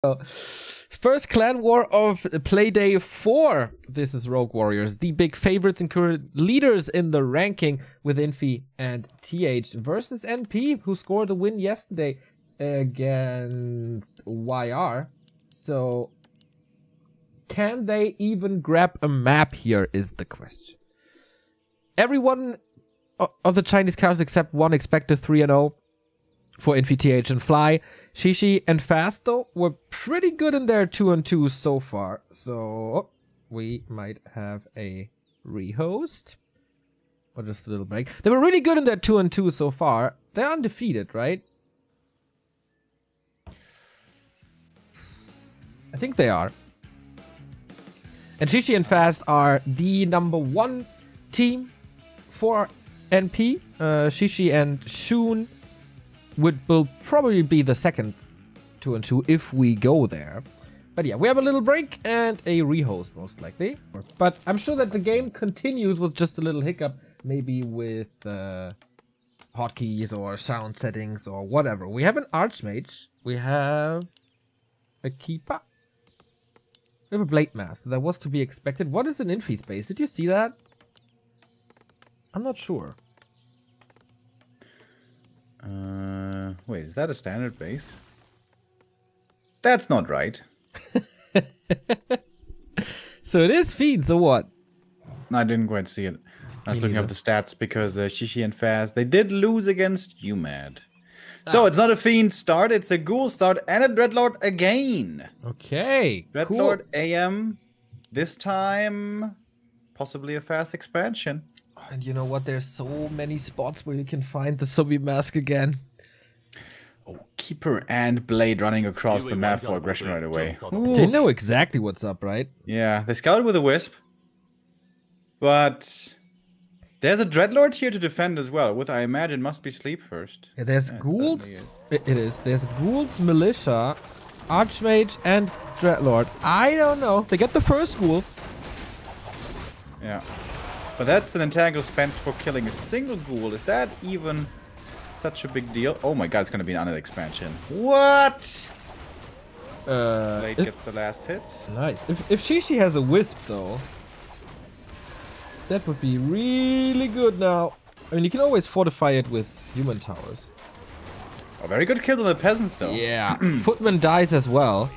First clan war of Playday 4. This is Rogue Warriors, the big favorites and current leaders in the ranking with Infi and TH versus NP, who scored a win yesterday against YR. So, can they even grab a map here is the question. Everyone of the Chinese cows except one expected 3-0 for Infi, TH, and Fly. Shishi and Fast, though, were pretty good in their 2-on-2 so far. So, we might have a rehost. Or just a little break. They were really good in their 2-on-2 so far. They're undefeated, right? I think they are. And Shishi and Fast are the #1 team for NP. Shishi and Shun will probably be the second 2-on-2 if we go there. But yeah, we have a little break and a rehost most likely. But I'm sure that the game continues with just a little hiccup, maybe with hotkeys or sound settings or whatever. We have an Archmage. We have a Keeper. We have a Blade Master. That was to be expected. What is an Infi space? Did you see that? I'm not sure. Wait, is that a standard base? That's not right. So it is Fiends or what? I didn't quite see it. I was looking up the stats because Shishi and Fast, they did lose against UMAD. So it's not a Fiend start, it's a Ghoul start and a Dreadlord again. Okay, Dreadlord AM, this time possibly a fast expansion. And you know what? There's so many spots where you can find the zombie mask again. Oh, Keeper and Blade running across the map for aggression right away. Ooh. They know exactly what's up, right? Yeah, they scouted with a Wisp. But there's a Dreadlord here to defend as well, with I imagine must be Sleep first. Yeah, there's Ghouls. It is. There's Ghouls, Militia, Archmage, and Dreadlord. I don't know. They get the first Ghoul. Yeah. But that's an entangle spent for killing a single Ghoul. Is that even such a big deal? Oh my god, it's gonna be an undead expansion. What? Blade gets the last hit. Nice. If Shishi has a Wisp, though, that would be really good now. I mean, you can always fortify it with human towers. Oh, very good kills on the peasants, though. Yeah. Footman dies as well.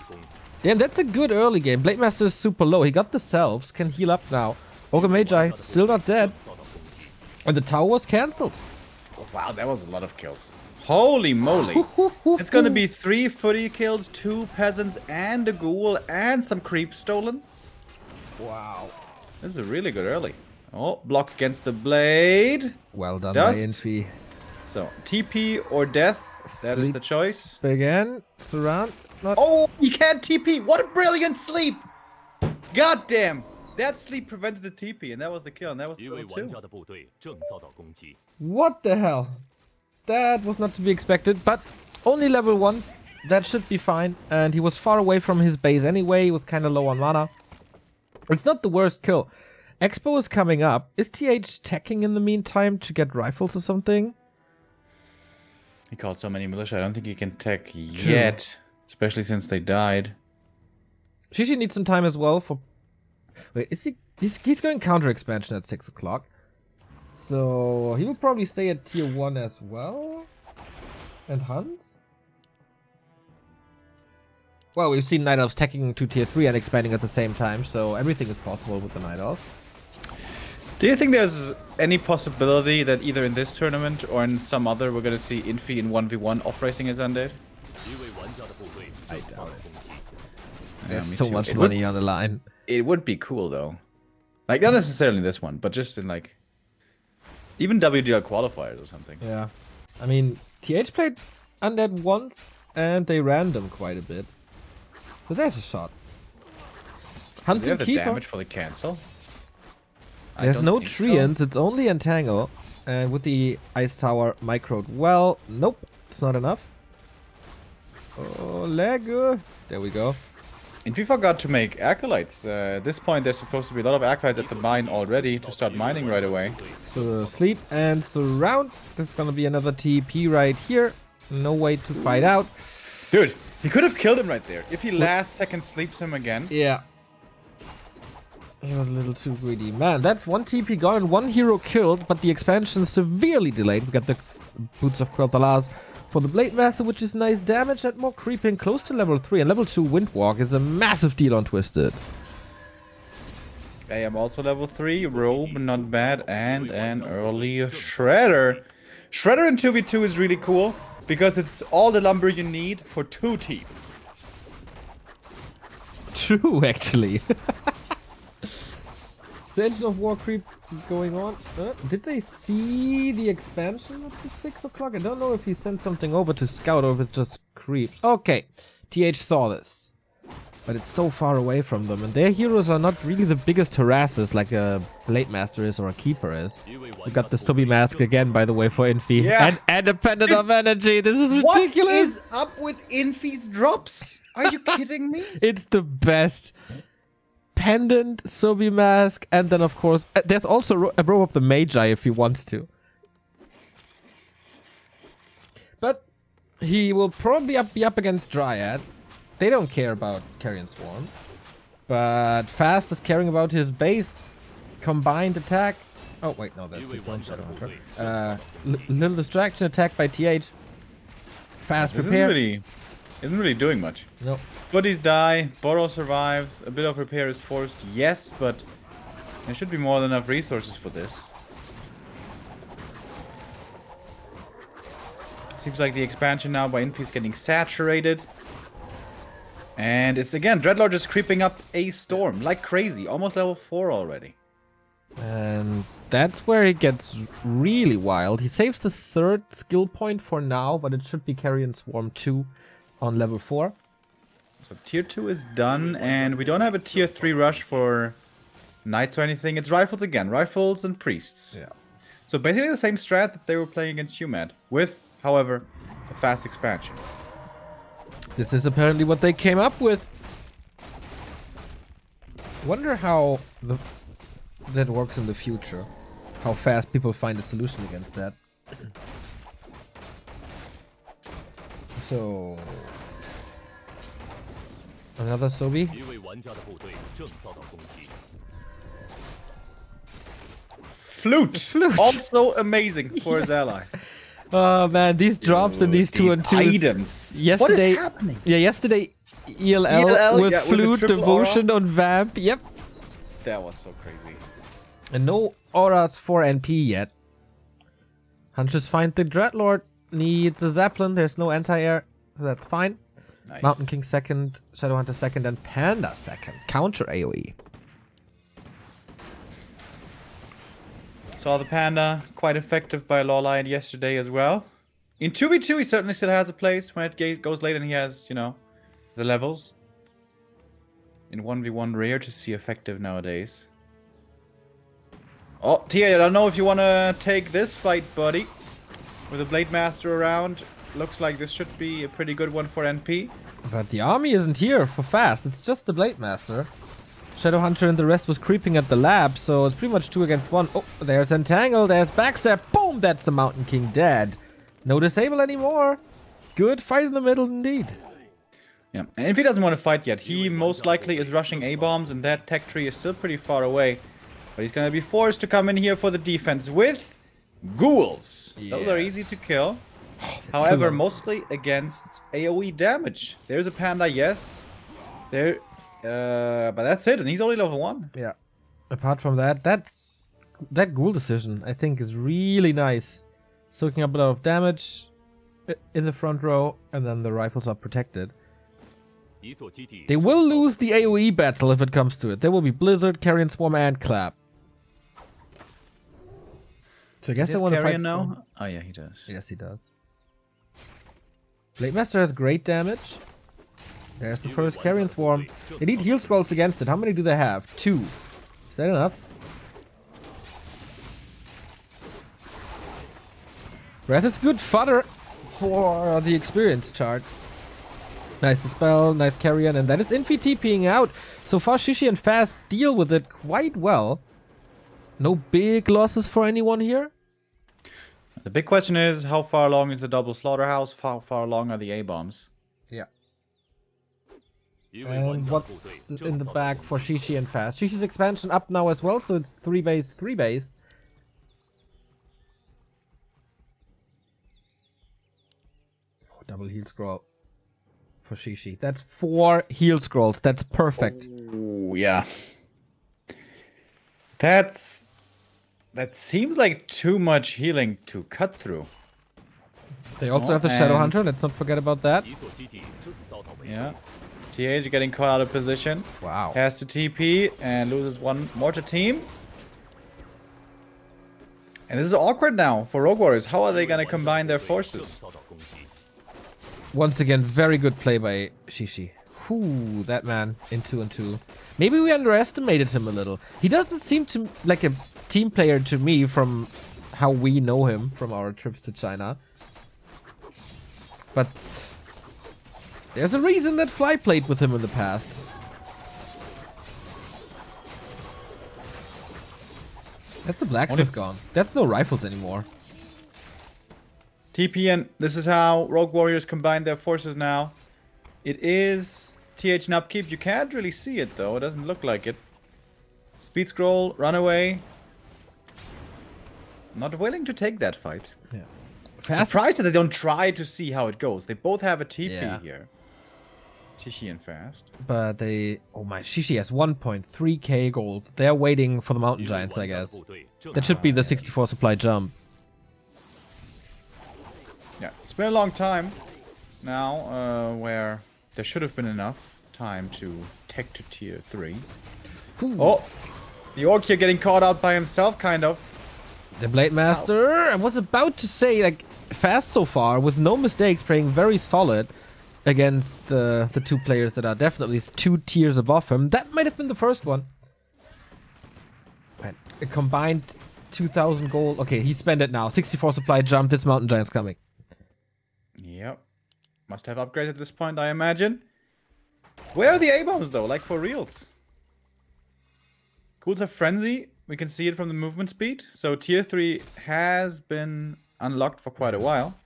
Damn, that's a good early game. Blade Master is super low. He got the selves, can heal up now. Ogre Magi, still not dead. And the tower was cancelled. Oh, wow, that was a lot of kills. Holy moly. It's gonna be 3 footy kills, 2 peasants, and a ghoul, and some creeps stolen. Wow. This is really good early. Oh, block against the blade. Well done, by Infi. So, TP or death, that is the choice. Again, surround. Not oh, you can't TP. What a brilliant sleep. God damn. That sleep prevented the TP, and that was the kill, and that was the kill too. What the hell? That was not to be expected, but only level 1. That should be fine. And he was far away from his base anyway. He was kind of low on mana. It's not the worst kill. Expo is coming up. Is TH teching in the meantime to get rifles or something? He called so many militia. I don't think he can tech yet, especially since they died. Shishi needs some time as well for... Wait, is he? He's going counter expansion at 6 o'clock. So he will probably stay at tier 1 as well. And Hans? Well, we've seen Night Elves teching to tier 3 and expanding at the same time, so everything is possible with the Night Elves. Do you think there's any possibility that either in this tournament or in some other we're going to see Infi in 1v1 off-racing as undead? I doubt it. There's so much money on the line. It would be cool though. Like, not necessarily this one, but just in like... even WGL qualifiers or something. Yeah. I mean, TH played undead once and they ran them quite a bit. So there's a shot. Hunt and Keeper. Damage for the cancel? There's no treants, it's only Entangle. And with the Ice Tower microed well, nope, it's not enough. Oh, Lego. There we go. Infi forgot to make Acolytes. At this point, there's supposed to be a lot of Acolytes at the mine already to start mining right away. So, sleep and surround. There's gonna be another TP right here. No way to fight out. Dude, He could have killed him right there. If he last second sleeps him again. Yeah. He was a little too greedy. Man, that's one TP gone and one hero killed, but the expansion severely delayed. We got the Boots of Quel'Thalas for the Blade Master, which is nice damage and more creeping close to level 3. And level 2 Windwalk is a massive deal on Twisted. I am also level 3. Robe, not bad. And an early Shredder. Shredder in 2v2 is really cool because it's all the lumber you need for 2 teams. True, actually. The Engine of War creep is going on. Did they see the expansion at the 6 o'clock? I don't know if he sent something over to scout or if it just creeps. Okay, TH saw this. But it's so far away from them. And their heroes are not really the biggest harassers like a Blade Master is or a Keeper is. We got the Subi Mask again, by the way, for Infi. Yeah. And a Pendant of Energy. This is ridiculous. What is up with Infi's drops? Are you kidding me? It's the best. Pendant, Subi Mask, and then of course there's also a row of the Magi if he wants to. But he will probably be up against Dryads. They don't care about Carrion Swarm. But Fast is caring about his base combined attack. Oh wait, no, that's his own Shadow Hunter. Little distraction attack by TH. Fast repair. Isn't really doing much. No. Footies die, Boro survives, a bit of repair is forced, yes, but there should be more than enough resources for this. Seems like the expansion now by Infi is getting saturated. And it's again, Dreadlord just creeping up a storm like crazy, almost level 4 already. And that's where it gets really wild. He saves the 3rd skill point for now, but it should be Carrion Swarm 2 on level 4. So tier 2 is done, and we don't have a tier 3 rush for knights or anything. It's rifles again, rifles and priests. Yeah. So basically the same strat that they were playing against UMAD, with, however, a fast expansion. This is apparently what they came up with. Wonder how that works in the future. How fast people find a solution against that. So... Another Sobi. Flute! Also amazing for his ally. Oh man, these drops and these 2-on-2s. Items. Yesterday, what is happening? Yeah, yesterday ELL with Flute, Devotion on Vamp. Yep. That was so crazy. And no auras for NP yet. Hunters find the Dreadlord. Need the Zeppelin. There's no anti-air, so that's fine. Nice. Mountain King second, Shadowhunter second, and Panda second. Counter AoE. Saw the Panda, quite effective by Lawlion yesterday as well. In 2v2, he certainly still has a place when it goes late and he has, you know, the levels. In 1v1, rare to see effective nowadays. Oh, Tia, I don't know if you want to take this fight, buddy. With a Blade Master around, looks like this should be a pretty good one for NP. But the army isn't here for fast, it's just the Blade Master. Shadowhunter and the rest was creeping at the lab, so it's pretty much 2 against 1. Oh, there's Entangle, there's Backstab. Boom, that's the Mountain King dead. No disable anymore. Good fight in the middle indeed. Yeah, and if he doesn't want to fight yet, he most likely is rushing A-bombs, and that tech tree is still pretty far away. But he's going to be forced to come in here for the defense with ghouls. Yes. Those are easy to kill. However, mostly against AoE damage. There's a Panda, yes. There... but that's it, and he's only level 1. Yeah. Apart from that, that ghoul decision, I think, is really nice. Soaking up a lot of damage in the front row, and then the rifles are protected. They will lose the AoE battle if it comes to it. There will be Blizzard, Carrion Swarm, and Clap. So I guess they want to fight now. Oh yeah, he does. Yes, he does. Blade Master has great damage. There's the first Carrion Swarm. They need heal scrolls against it. How many do they have? 2. Is that enough? Breath is good fodder for the experience chart. Nice dispel, nice Carrion, and that is Infi TPing out. So far, Shishi and Fast deal with it quite well. No big losses for anyone here. The big question is, how far along is the double slaughterhouse? How far along are the A-bombs? Yeah. And what's in the bag for Shishi and Fast? Shishi's expansion up now as well, so it's 3 base, 3 base. Oh, double heal scroll for Shishi. That's 4 heal scrolls. That's perfect. Oh, yeah. That seems like too much healing to cut through. They also have the Shadow Hunter. Let's not forget about that. Yeah. TH getting caught out of position. Wow. Has to TP and loses 1 mortar team. And this is awkward now for Rogue Warriors. How are they going to combine their forces? Once again, very good play by Shishi. Whew, that man in 2 and 2. Maybe we underestimated him a little. He doesn't seem to like a team player to me from how we know him from our trips to China. But there's a reason that Fly played with him in the past. That's the blacksmith gone. That's no rifles anymore. TP, and this is how Rogue Warriors combine their forces now. It is TH and upkeep. You can't really see it though. It doesn't look like it. Speed scroll, run away. Not willing to take that fight. Yeah. Surprised that they don't try to see how it goes. They both have a TP here. Shishi and Fast. But they... Oh my, Shishi has 1.3k gold. They're waiting for the Mountain Giants, I guess. That should be the 64 supply jump. Yeah, it's been a long time now where there should have been enough time to tech to tier 3. Ooh. Oh, the Orc here getting caught out by himself, kind of. The Blade Master, I was about to say, like, Fast so far, with no mistakes, playing very solid against the 2 players that are definitely 2 tiers above him. That might have been the first one. Man, a combined 2,000 gold. Okay, he spent it now. 64 supply jump, this Mountain Giant's coming. Yep. Must have upgraded at this point, I imagine. Where are the A-bombs, though? Like, for reals. Ghouls have Frenzy. We can see it from the movement speed. So tier 3 has been unlocked for quite a while.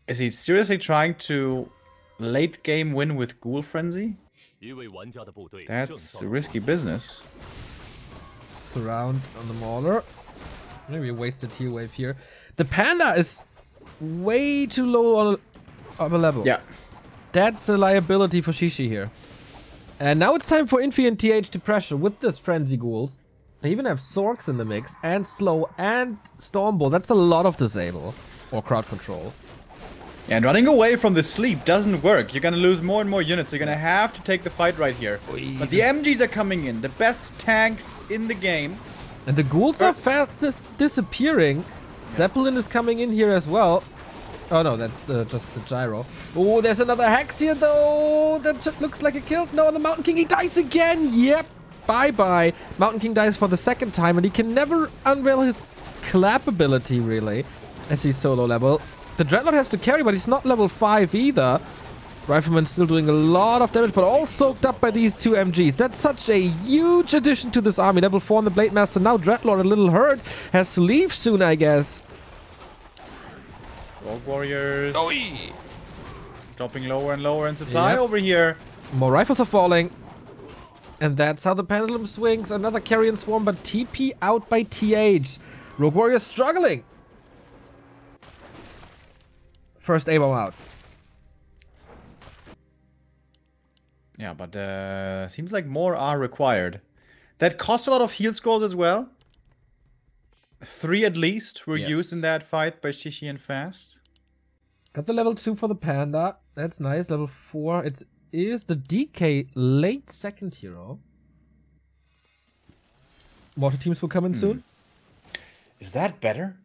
Is he seriously trying to late game win with Ghoul Frenzy? That's risky business. Surround on the Mauler. Maybe a wasted heal wave here. The Panda is way too low on a level. Yeah. That's a liability for Shishi here. And now it's time for Infi and TH to pressure with this Frenzy Ghouls. They even have Sorks in the mix, and Slow, and Stormbolt. That's a lot of disable, or crowd control. Yeah, and running away from the sleep doesn't work. You're gonna lose more and more units. You're gonna have to take the fight right here. But the MGs are coming in, the best tanks in the game. And the Ghouls are fast disappearing. Zeppelin is coming in here as well. Oh no, that's just the gyro. Oh, there's another Hex here though. That just looks like a kill. No, the Mountain King, he dies again. Yep. Bye-bye. Mountain King dies for the 2nd time, and he can never unveil his clap ability, really, as he's so low level. The Dreadnought has to carry, but he's not level 5 either. Rifleman's still doing a lot of damage, but all soaked up by these 2 MGs. That's such a huge addition to this army. Level 4 on the Blade Master. Now Dreadlord, a little hurt, has to leave soon, I guess. Rogue Warriors. Dropping lower and lower in supply over here. More rifles are falling. And that's how the pendulum swings. Another Carrion Swarm, but TP out by TH. Rogue Warriors struggling. First A-bomb out. Yeah, but seems like more are required. That cost a lot of heal scrolls as well. 3 at least were used in that fight by Shishi and Fast. Got the level 2 for the Panda. That's nice. Level 4. It is the DK late 2nd hero. Mortar teams will come in soon. Is that better?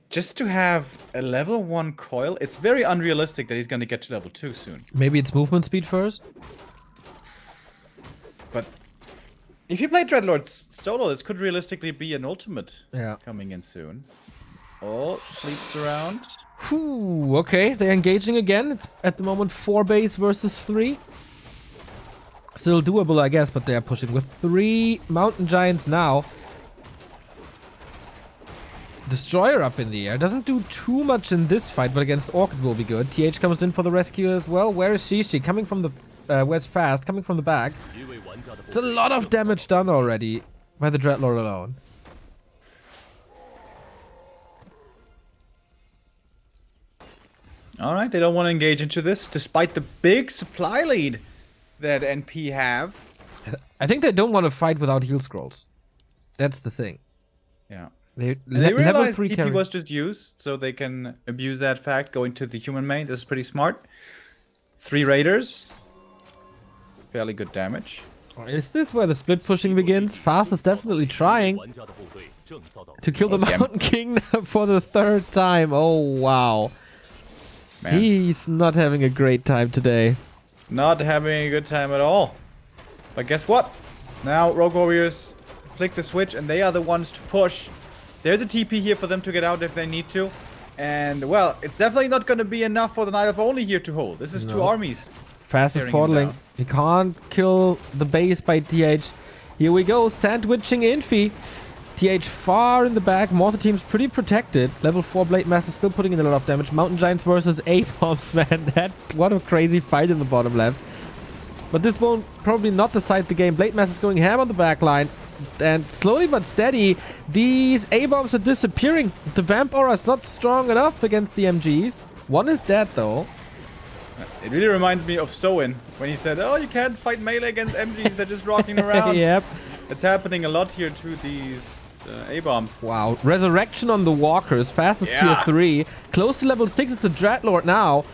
Just to have a level 1 coil? It's very unrealistic that he's going to get to level 2 soon. Maybe it's movement speed first? But if you play Dreadlord solo, this could realistically be an ultimate coming in soon. Oh, sleeps around. Whew, okay, they're engaging again. It's at the moment 4 base versus 3. Still doable, I guess, but they are pushing with 3 Mountain Giants now. Destroyer up in the air. Doesn't do too much in this fight, but against Orc it will be good. TH comes in for the rescue as well. Where is Shishi? Coming from the where's Fast coming from the back. It's a lot of damage done already by the Dreadlord alone. Alright, they don't want to engage into this, despite the big supply lead that NP have. I think they don't want to fight without heal scrolls. That's the thing. Yeah. They realized TP was just used, so they can abuse that fact, going to the human main. This is pretty smart. 3 raiders. Fairly good damage. Is this where the split pushing begins? Fast is definitely trying to kill the Mountain King for the 3rd time. Oh, wow. Man. He's not having a great time today. Not having a good time at all. But guess what? Now Rogue Warriors flick the switch and they are the ones to push. There's a TP here for them to get out if they need to. And, well, it's definitely not going to be enough for the Knight of Only here to hold. This is 2 armies. Fast is portaling. He can't kill the base by TH. Here we go, sandwiching Infi. TH far in the back. Mortar team's pretty protected. Level 4 Blade Master still putting in a lot of damage. Mountain Giants versus A-Bombs, man. What a crazy fight in the bottom left. But this won't probably not decide the game. Blade Master's going ham on the back line. And slowly but steady, these A-Bombs are disappearing. The Vamp Aura is not strong enough against the MGs. One is dead, though. It really reminds me of Soin when he said, oh, you can't fight melee against MGs, they're just rocking around. Yep. It's happening a lot here to these A-Bombs. Wow. Resurrection on the Walkers. Fastest tier 3. Close to level 6 is the Dreadlord now.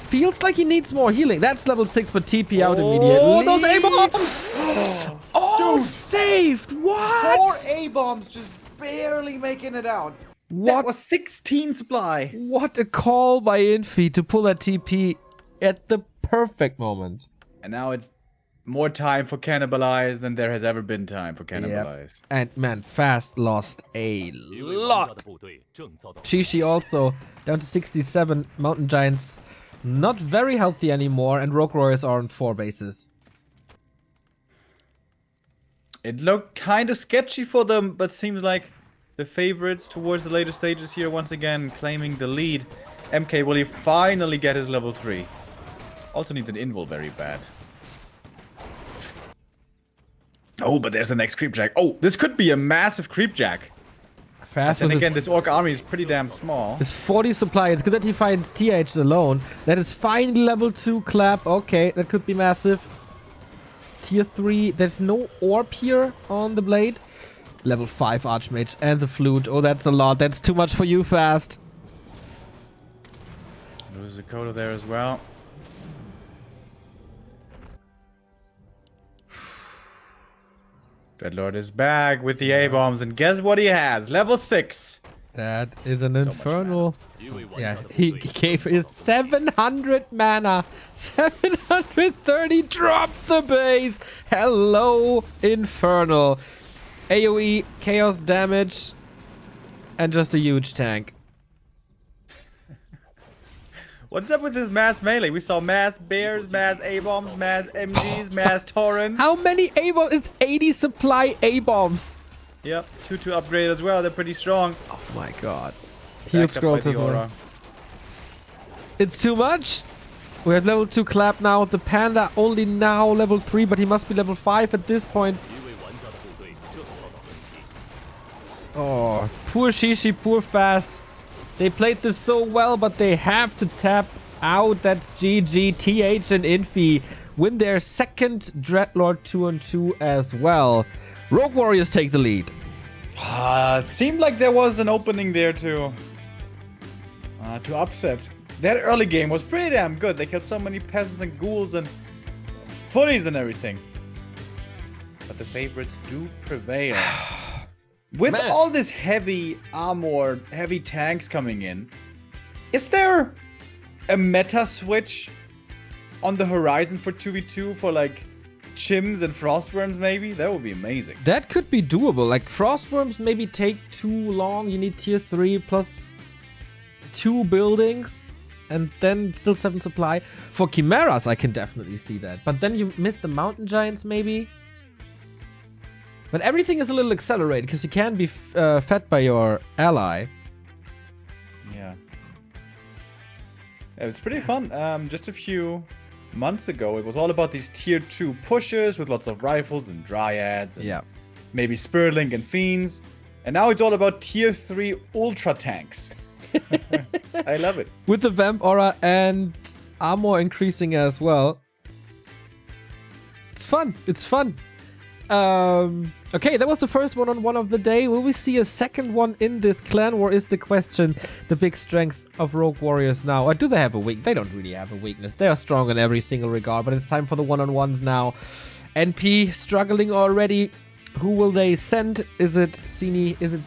Feels like he needs more healing. That's level 6, but TP out immediately. Oh, those A-Bombs! Oh, dude, saved! What? 4 A-Bombs just barely making it out. What? That was 16 supply. What a call by Infi to pull that TP at the perfect moment. And now it's more time for Cannibalize than there has ever been time for Cannibalize. Yep. And man, Fast lost a lot. Shishi also down to 67. Mountain Giants not very healthy anymore, and Rogue Warriors are on 4 bases. It looked kind of sketchy for them, but seems like the favorites towards the later stages here once again claiming the lead. MK, will he finally get his level 3? Also needs an invul very bad. Oh, but there's the next creepjack. Oh, this could be a massive creepjack. Fast, and again, this orc army is pretty damn small. It's 40 supply. It's good that he finds TH alone. That is finally level 2 clap. Okay, that could be massive. Tier 3. There's no orb here on the blade. Level 5 Archmage and the flute. Oh, that's a lot. That's too much for you, Fast. There's a Dakota there as well. Dreadlord is back with the A-bombs, and guess what he has? Level 6. That is an infernal. Yeah, he gave his 700 mana. 730. Drop the base. Hello, infernal. AoE, chaos damage, and just a huge tank. What's up with this mass melee? We saw mass bears, mass A-bombs, mass MGs, mass torrents. How many A-bombs? It's 80 supply A-bombs. Yep, 2 to upgrade as well. They're pretty strong. Oh my god. Heal scrolls as well. It's too much. We have level 2 clap now. The Panda only now level 3, but he must be level 5 at this point. Oh, poor Shishi, poor Fast. They played this so well, but they have to tap out. That's GG. TH and Infi win their second Dreadlord 2-on-2 as well. Rogue Warriors take the lead. It seemed like there was an opening there to upset. That early game was pretty damn good. They killed so many peasants and ghouls and footies and everything. But the favorites do prevail. With all this heavy armor, heavy tanks coming in, is there a meta switch on the horizon for 2v2 for like Chims and Frostworms maybe? That would be amazing. That could be doable. Like Frostworms maybe take too long. You need tier 3 plus 2 buildings and then still 7 supply. For Chimeras I can definitely see that. But then you miss the Mountain Giants maybe. But everything is a little accelerated because you can be fed by your ally. Yeah. It's pretty fun. Just a few months ago, it was all about these tier 2 pushes with lots of rifles and dryads and maybe Spirit and Fiends. And now it's all about tier 3 ultra tanks. I love it. With the Vamp Aura and armor increasing as well. It's fun. It's fun. Okay, that was the first one-on-one of the day. Will we see a second one in this clan war is the question. The big strength of Rogue Warriors now. Or do they have a weak? They don't really have a weakness. They are strong in every single regard, but it's time for the one-on-ones now. NP struggling already. Who will they send? Is it Sini? Is it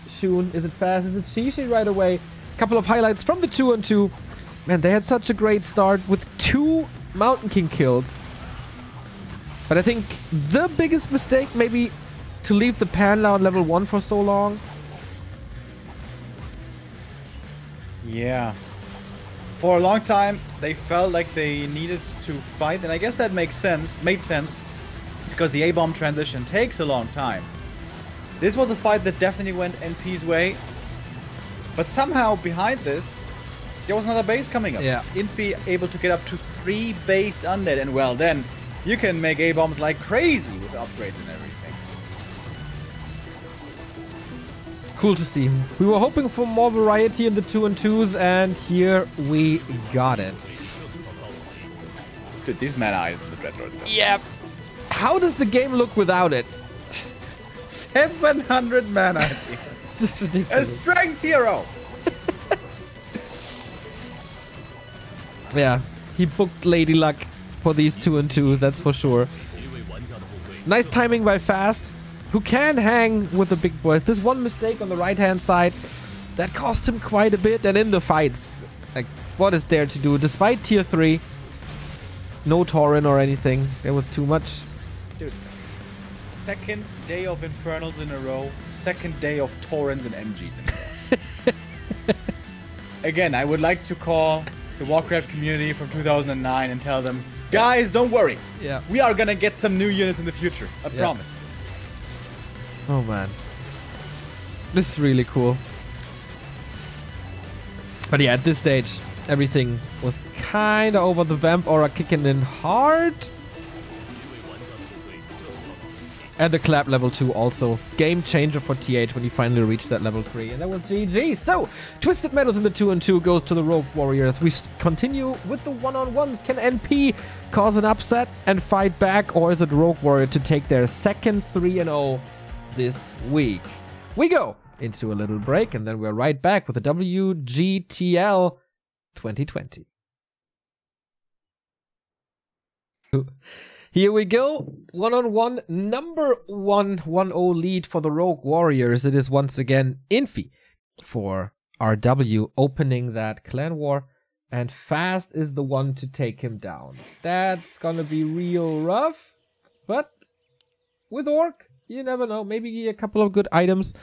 Shun? Is it Fast? Is it Shishi right away? Couple of highlights from the 2-on-2. Man, they had such a great start with 2 Mountain King kills. But I think the biggest mistake maybe to leave the Panda on level 1 for so long. Yeah. For a long time, they felt like they needed to fight, and I guess that made sense, because the A-bomb transition takes a long time. This was a fight that definitely went NP's way, but somehow behind this, there was another base coming up. Yeah. Infi able to get up to 3 base undead, and well then, you can make A-bombs like crazy with upgrades and everything. Cool to see. We were hoping for more variety in the 2-on-2s, and here we got it. Dude, these mana items in the Dreadlord. Yep. How does the game look without it? 700 mana. It's just ridiculous. A strength hero. Yeah, he booked Lady Luck for these 2-on-2, that's for sure. Nice timing by Fast, who can hang with the big boys. This one mistake on the right-hand side, that cost him quite a bit. And in the fights, like, what is there to do? Despite tier 3, no Tauren or anything. There was too much. Dude, second day of Infernals in a row, second day of Taurens and MGs in a row. Again, I would like to call the Warcraft community from 2009 and tell them, guys, don't worry. Yeah. We are gonna get some new units in the future. I promise. Oh man. This is really cool. But yeah, at this stage, everything was kinda over. The Vamp Aura kicking in hard. And the Clap level 2 also. Game changer for TH when he finally reached that level 3. And that was GG. So, Twisted Metals in the 2-on-2 goes to the Rogue Warriors. We continue with the one-on-ones. Can NP cause an upset and fight back? Or is it Rogue Warrior to take their second 3-0 this week? We go into a little break and then we're right back with the WGTL 2020. Here we go. One-on-one, number 1-1-0 lead for the Rogue Warriors. It is once again Infi for RW opening that clan war. And Fast is the one to take him down. That's gonna be real rough. But with Orc, you never know. Maybe a couple of good items.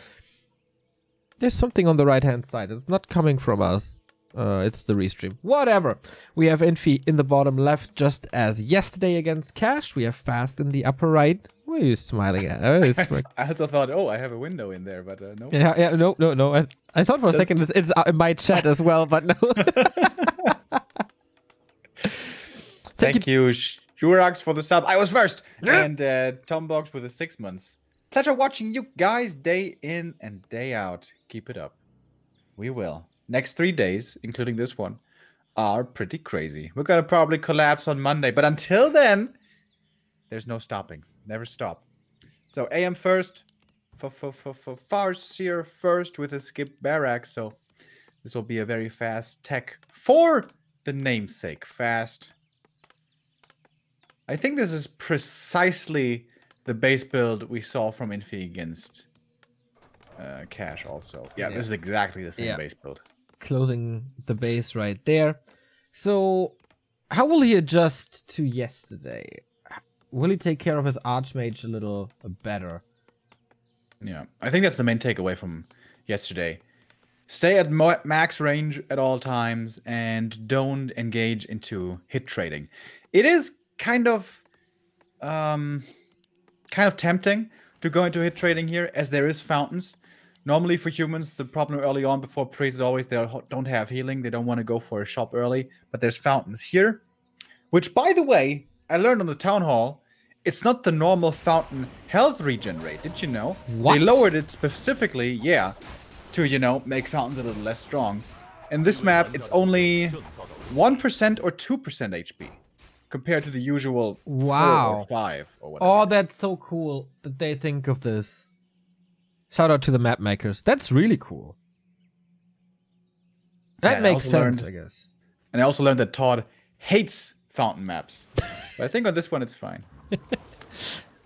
There's something on the right-hand side. It's not coming from us. It's the restream. Whatever. We have Infi in the bottom left, just as yesterday against Cash. We have Fast in the upper right. What are you smiling at? I also thought, oh, I have a window in there, but no. Yeah, no. I thought for a second it's in my chat as well, but no. Thank you, Jurax, for the sub. I was first. And Tombox with the 6 months. Pleasure watching you guys day in and day out. Keep it up. We will. Next 3 days, including this one, are pretty crazy. We're going to probably collapse on Monday. But until then, there's no stopping. Never stop. So AM first. Farseer first with a skip barrack. So this will be a very fast tech for the namesake. Fast. I think this is precisely the base build we saw from Infi against Cash also. Yeah, this is exactly the same base build. Closing the base right there. So, how will he adjust to yesterday? Will he take care of his Archmage a little better? Yeah, I think that's the main takeaway from yesterday. Stay at max range at all times and don't engage into hit trading. It is kind of tempting to go into hit trading here, as there is fountains. Normally for humans, the problem early on before Priest is always they don't have healing. They don't want to go for a shop early, but there's fountains here. Which, by the way, I learned on the town hall, it's not the normal fountain health regen rate. Did you know? What? They lowered it specifically, yeah, to, you know, make fountains a little less strong. In this map, it's only 1% or 2% HP compared to the usual 4 or 5 or whatever. Oh, that's so cool that they think of this. Shout out to the map makers. That's really cool. That makes sense, I guess. And I also learned that Todd hates fountain maps. But I think on this one it's fine.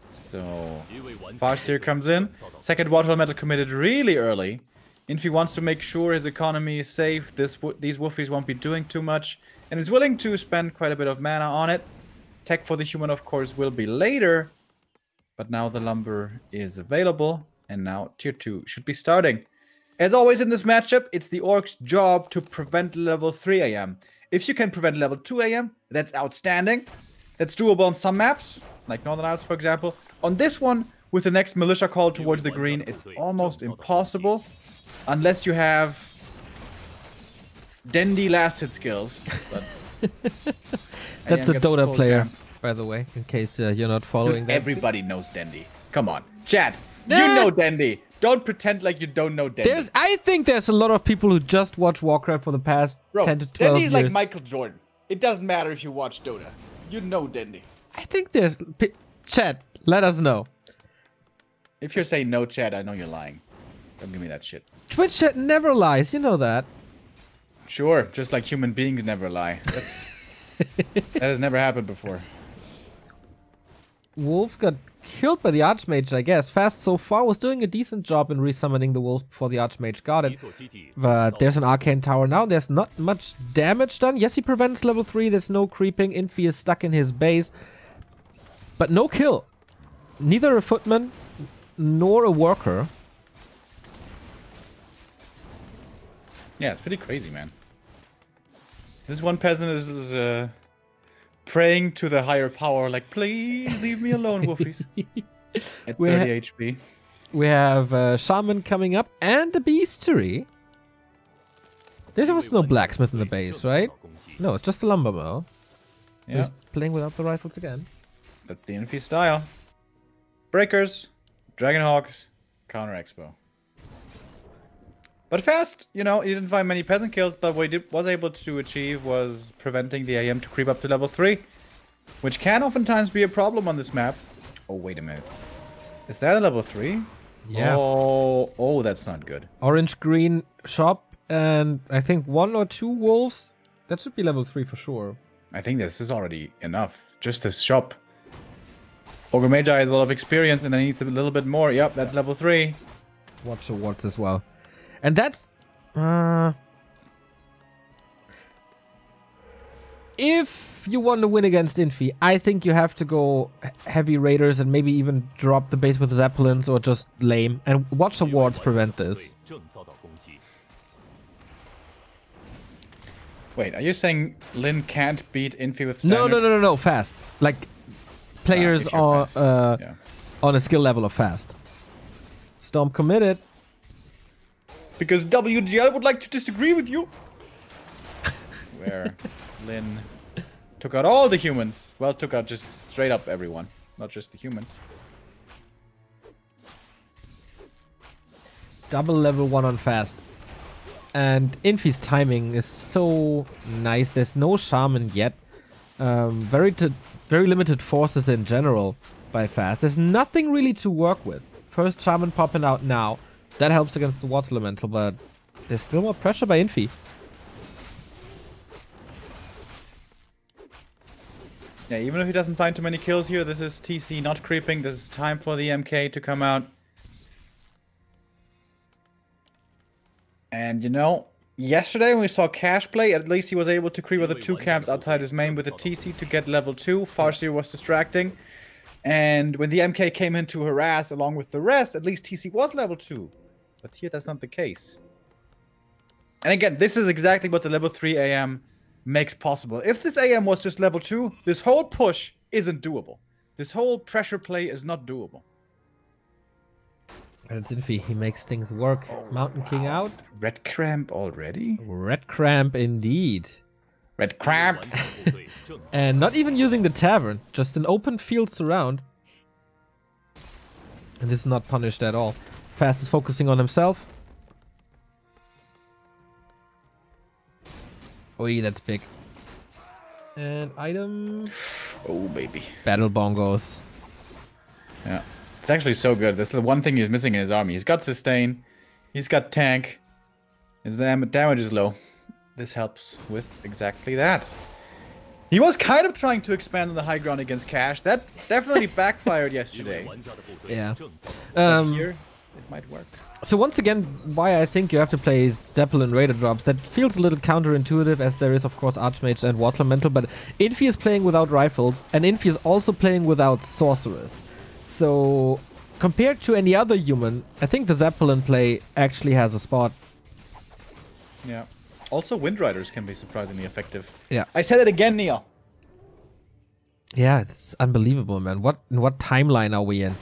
So, Farseer comes in. Second water elemental committed really early. Infi wants to make sure his economy is safe. These woofies won't be doing too much. And is willing to spend quite a bit of mana on it. Tech for the human, of course, will be later. But now the lumber is available. And now tier 2 should be starting. As always in this matchup, it's the Orc's job to prevent level 3 AM. If you can prevent level 2 AM, that's outstanding. That's doable on some maps, like Northern Isles, for example. On this one, with the next militia call towards the green, it's almost impossible. Unless you have Dendi last hit skills. But that's a Dota player, by the way, in case you're not following. Dude, that. Everybody knows Dendi. Come on. Chat, you know Dendi. Don't pretend like you don't know Dendi. I think there's a lot of people who just watch Warcraft for the past 10 to 12 years. Dendi's like Michael Jordan. It doesn't matter if you watch Dota. You know Dendi. I think there's... Chat, let us know. If you're saying no, chat, I know you're lying. Don't give me that shit. Twitch chat never lies, you know that. Sure, just like human beings never lie. That has never happened before. Wolf got killed by the Archmage, I guess. Fast so far was doing a decent job in resummoning the wolf before the Archmage got it. But there's an Arcane Tower now. There's not much damage done. Yes, he prevents level 3. There's no creeping. Infi is stuck in his base. But no kill. Neither a footman nor a worker. Yeah, it's pretty crazy, man. This one peasant is praying to the higher power, like, please leave me alone, wolfies. At 30 HP. We have Shaman coming up and the Beastery. There was no blacksmith in the base, right? No, it's just a lumber mill. So Yeah, he's playing without the rifles again. that's the Infi style. Breakers, Dragonhawks, Counter Expo. But Fast, you know, he didn't find many peasant kills, but what he was able to achieve was preventing the AM to creep up to level 3. Which can oftentimes be a problem on this map. Oh, wait a minute. Is that a level 3? Yeah. Oh, that's not good. Orange-green shop and I think 1 or 2 wolves. That should be level 3 for sure. I think this is already enough. Just this shop. Ogre Magi has a lot of experience and then he needs a little bit more. Yep, that's level 3. Watch awards as well. And that's... if you want to win against Infi, I think you have to go heavy raiders and maybe even drop the base with Zeppelins or just lame. And watch the wards prevent this. Wait, are you saying Lin can't beat Infi with standard? No. Fast. Like, players are on a skill level of fast. Storm committed. Because WGL would like to disagree with you. Where Lin took out all the humans. Well, took out just straight up everyone. Not just the humans. Double level 1 on fast. And Infi's timing is so nice. There's no shaman yet. Very limited forces in general by fast. There's nothing really to work with. First shaman popping out now. That helps against the water elemental, but there's still more pressure by Infi. Yeah, even if he doesn't find too many kills here, this is TC not creeping. This is time for the MK to come out. And you know, yesterday when we saw Cash play, at least he was able to creep with the 2 camps outside his main with the TC to get level 2. Farseer was distracting. And when the MK came in to harass along with the rest, at least TC was level 2. But here that's not the case. And again, this is exactly what the level 3 AM makes possible. If this AM was just level 2, this whole push isn't doable. This whole pressure play is not doable. And it's Infi. He makes things work. Mountain King out. Red Cramp already? Red Cramp indeed. Red crab. And not even using the tavern, just an open field surround. And this is not punished at all. Fast is focusing on himself. Oh, that's big. And item. Oh, baby. Battle bongos. Yeah. It's actually so good. That's the one thing he's missing in his army. He's got sustain. He's got tank. His damage is low. This helps with exactly that. He was kind of trying to expand on the high ground against Cash. That definitely backfired yesterday. Yeah. Here, it might work. So once again, why I think you have to play Zeppelin Raider drops. That feels a little counterintuitive, as there is of course Archmage and Water Elemental, but Infi is playing without rifles, and Infi is also playing without sorcerers. So compared to any other human, I think the Zeppelin play actually has a spot. Yeah. Also, Wind Riders can be surprisingly effective. Yeah. I said it again, Neil. Yeah, it's unbelievable, man. What timeline are we in?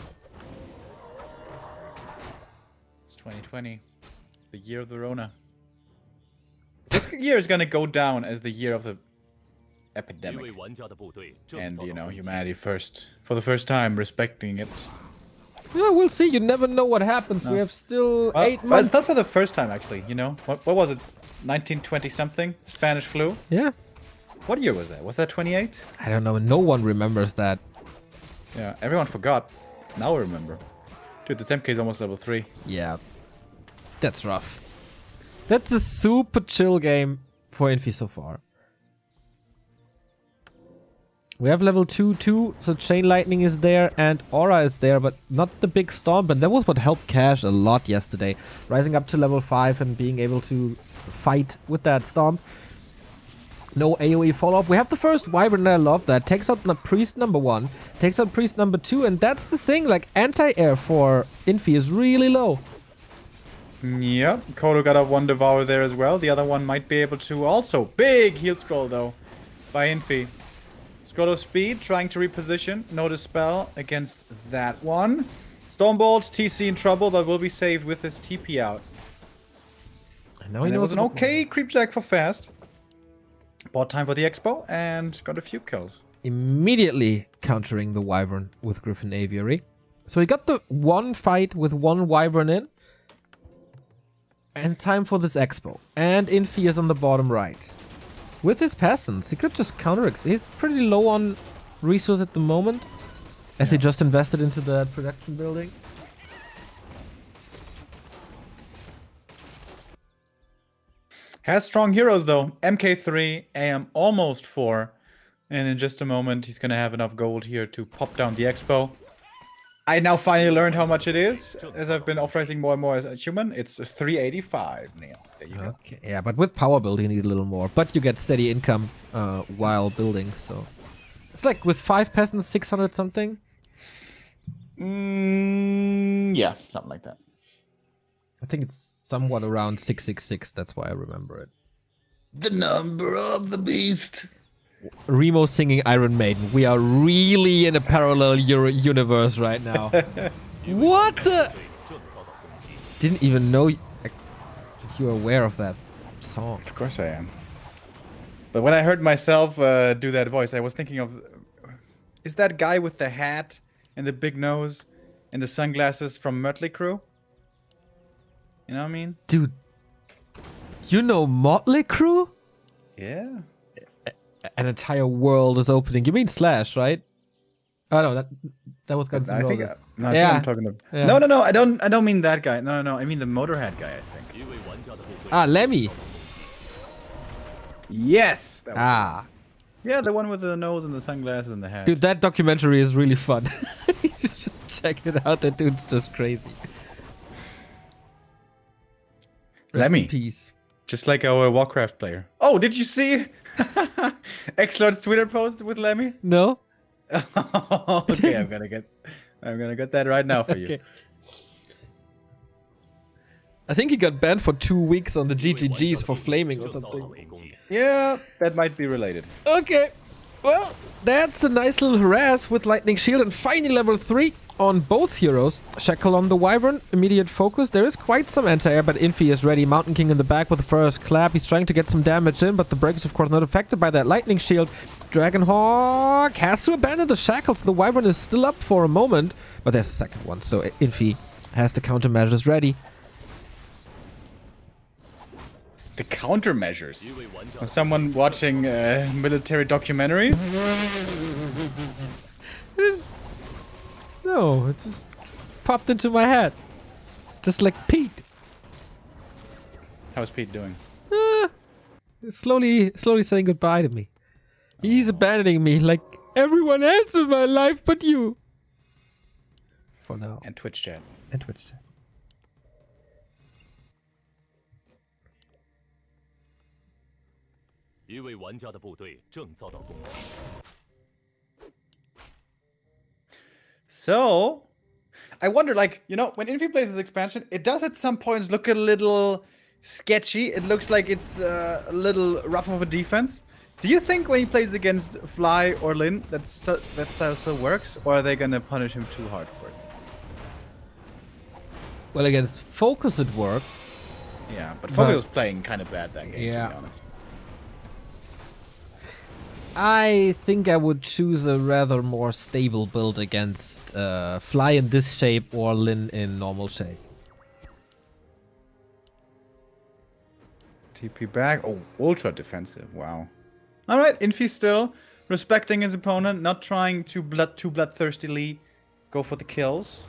It's 2020, the year of the Rona. This year is gonna go down as the year of the epidemic. And, you know, humanity for the first time, respecting it. Yeah, we'll see. You never know what happens. No. We have still 8 months. But it's not for the first time, actually, you know? What was it? 1920-something? Spanish flu? Yeah. What year was that? Was that 28? I don't know. No one remembers that. Yeah, everyone forgot. Now I remember. Dude, this MK is almost level 3. Yeah. That's rough. That's a super chill game for Infi so far. We have level 2 too, so Chain Lightning is there and Aura is there, but not the big Stomp. And that was what helped Cash a lot yesterday. Rising up to level 5 and being able to fight with that Stomp. No AoE follow-up. We have the first Wyvern, I love that. Takes out the Priest number 1, takes out Priest number 2, and that's the thing, like anti-air for Infi is really low. Yeah, Kodo got a one Devour there as well. The other one might be able to also. Big heal scroll though by Infi. Scroll of Speed, trying to reposition. No Dispel against that one. Stormbolt, TC in trouble, but will be saved with his TP out. And it was an okay Creepjack for fast. Bought time for the Expo and got a few kills. Immediately countering the Wyvern with Griffin Aviary. So he got the one fight with one Wyvern in. And time for this Expo. And Infi is on the bottom right. With his peasants, he could just counter. He's pretty low on resource at the moment, as he just invested into the production building. Has strong heroes though. MK3, AM almost 4. And in just a moment, he's going to have enough gold here to pop down the Expo. I now finally learned how much it is, as I've been off-racing more and more as a human. It's 385, Neil. There you go. Okay, yeah, but with power build you need a little more. But you get steady income while building, so... It's like with 5 peasants, 600 something? Yeah, something like that. I think it's somewhat around 666, that's why I remember it. The number of the beast. Remo singing Iron Maiden. We are really in a parallel universe right now. What the? Didn't even know you were aware of that song. Of course I am. But when I heard myself do that voice, I was thinking of... Is that guy with the hat and the big nose and the sunglasses from Mötley Crüe? You know what I mean? Dude, you know Motley Crue? Yeah. An entire world is opening. You mean Slash, right? Oh no, that was Guns N' Roses. I think I'm talking about. Yeah. No. I don't mean that guy. No. I mean the Motorhead guy. I think. Ah, Lemmy. Yes. Ah. Yeah, the one with the nose and the sunglasses and the hat. Dude, that documentary is really fun. You should check it out. That dude's just crazy. Lemmy. Peace. Just like our Warcraft player. Oh, did you see Xlord's Twitter post with Lemmy? No. Okay, I'm gonna get that right now for you. I think he got banned for 2 weeks on the GGGs for flaming or something. Yeah, that might be related. Okay. Well, that's a nice little harass with Lightning Shield and finally level 3. on both heroes. Shackle on the Wyvern, immediate focus. There is quite some anti-air, but Infi is ready. Mountain King in the back with the first clap. He's trying to get some damage in, but the break is of course not affected by that lightning shield. Dragonhawk has to abandon the shackles. The Wyvern is still up for a moment, but there's a second one, so Infi has the countermeasures ready. The countermeasures? For someone watching military documentaries? No, it just popped into my head. Just like Pete. How's Pete doing? Slowly saying goodbye to me. He's abandoning me like everyone else in my life but you. For now. And Twitch chat. And Twitch chat. So, I wonder, like, you know, when Infi plays this expansion, it does at some points look a little sketchy. It looks like it's a little rough of a defense. Do you think when he plays against Fly or Lin, that style still works? Or are they going to punish him too hard for it? Well, against Focus it worked. Yeah, but Focus was playing kind of bad that game, to be honest. I think I would choose a rather more stable build against Fly in this shape or Lin in normal shape. TP back. Oh, ultra defensive. Wow. Alright, Infi still respecting his opponent, not trying to too bloodthirstily go for the kills.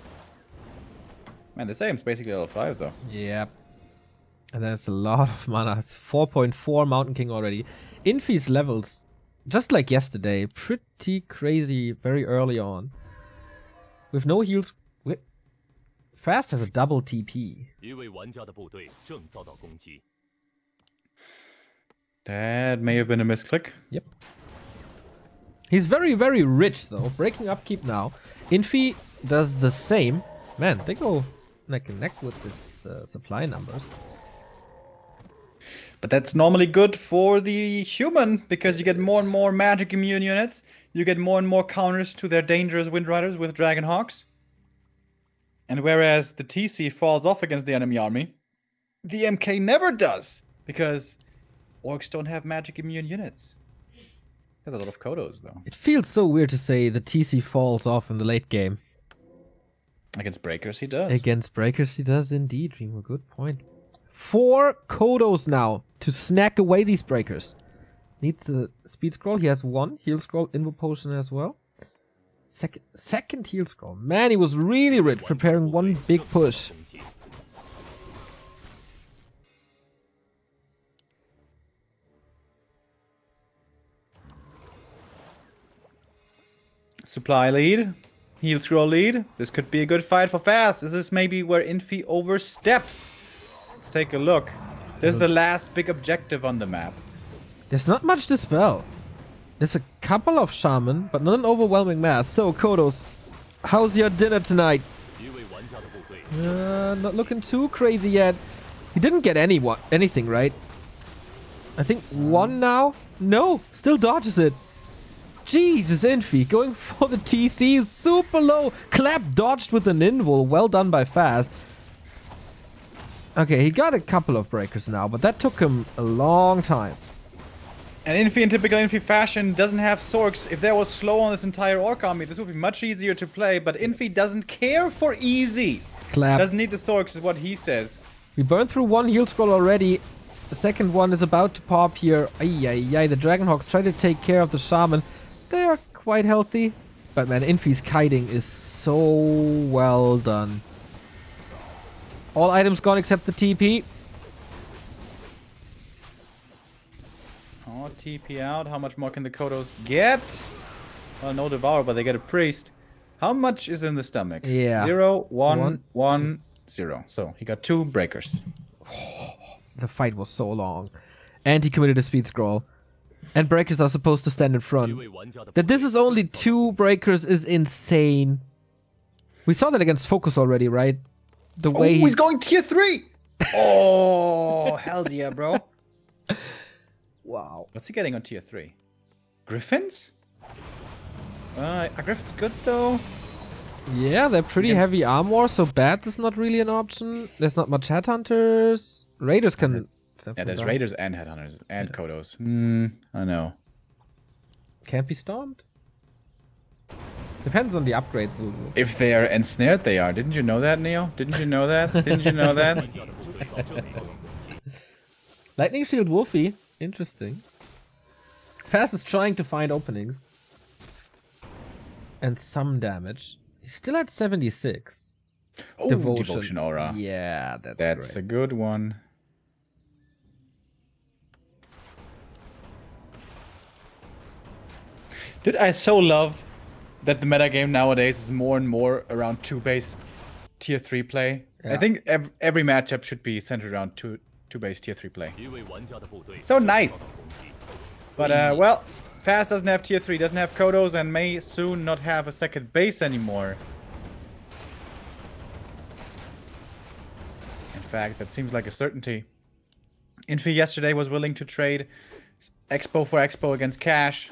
Man, this aim's basically level 5 though. Yep. And that's a lot of mana. It's 4.4 Mountain King already. Infi's levels, just like yesterday, pretty crazy very early on. With no heals. Fast has a double TP. That may have been a misclick. Yep. He's very, very rich though. Breaking upkeep now. Infi does the same. Man, they go neck and neck with this supply numbers. But that's normally good for the human, because you get more and more magic immune units. You get more and more counters to their dangerous Wind Riders with Dragonhawks. And whereas the TC falls off against the enemy army, the MK never does, because Orcs don't have magic immune units. There's a lot of Kodos, though. It feels so weird to say the TC falls off in the late game. Against Breakers, he does. Against Breakers, he does indeed, Remo. Good point. 4 Kodos now to snack away these Breakers. Needs a speed scroll. He has 1 heal scroll, invo potion as well. Second heal scroll. Man, he was really rich, preparing one big push. Supply lead. Heal scroll lead. This could be a good fight for Fast. This is maybe where Infi oversteps. Let's take a look. This is the last big objective on the map. There's not much to spell. There's a couple of shaman, but not an overwhelming mass. So, Kodos, how's your dinner tonight? Not looking too crazy yet. He didn't get anything, right? I think 1 now? No, still dodges it. Jesus, Infi, going for the TC, super low. Clap dodged with an invul. Well done by Fast. Okay, he got a couple of breakers now, but that took him a long time. And Infi, in typical Infi fashion, doesn't have Sorks. If there was slow on this entire Orc army, this would be much easier to play, but Infi doesn't care for easy. Clap. Doesn't need the Sorks, is what he says. We burned through 1 heal scroll already. The second one is about to pop here. Ay, the Dragonhawks try to take care of the Shaman. They are quite healthy. But man, Infi's kiting is so well done. All items gone except the TP. Oh, TP out. How much more can the Kodos get? Well, no Devour, but they get a Priest. How much is in the stomachs? Yeah. 0, 1, 0. So he got 2 breakers. The fight was so long. And he committed a speed scroll. And breakers are supposed to stand in front. That this is only 2 breakers is insane. We saw that against Focus already, right? The way he's going tier 3! Oh, hell yeah, bro. Wow. What's he getting on tier 3? Griffins? Griffins good, though. Yeah, they're pretty heavy armor, so bats is not really an option. There's not much headhunters. Raiders can... Yeah, there's Raiders and headhunters and Kodos. I know. Can't be stormed? Depends on the upgrades. If they are ensnared, they are. Didn't you know that, Neo? Didn't you know that? Didn't you know that? Lightning Shield Wolfie. Interesting. Fast is trying to find openings. And some damage. He's still at 76. Oh, Devotion Aura. Yeah, that's great. A good one. Dude, I so love that the metagame nowadays is more and more around 2-base tier 3 play. Yeah. I think every matchup should be centered around 2-base tier 3 play. So nice. But, well, Fast doesn't have tier 3, doesn't have Kodos, and may soon not have a second base anymore. In fact, that seems like a certainty. Infi yesterday was willing to trade Expo for Expo against Cash.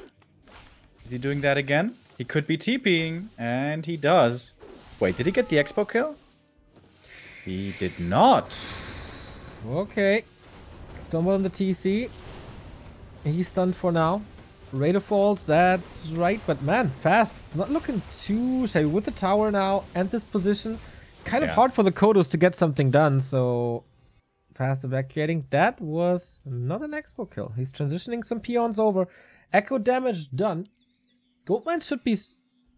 Is he doing that again? He could be TPing, and he does. Wait, did he get the Expo kill? He did not. Okay. Stumble on the TC. He's stunned for now. Raider falls, that's right. But man, Fast. It's not looking too shabby with the tower now and this position. Kind of hard for the Kodos to get something done, so... Fast evacuating. That was not an Expo kill. He's transitioning some peons over. Echo damage done. Goldmine should be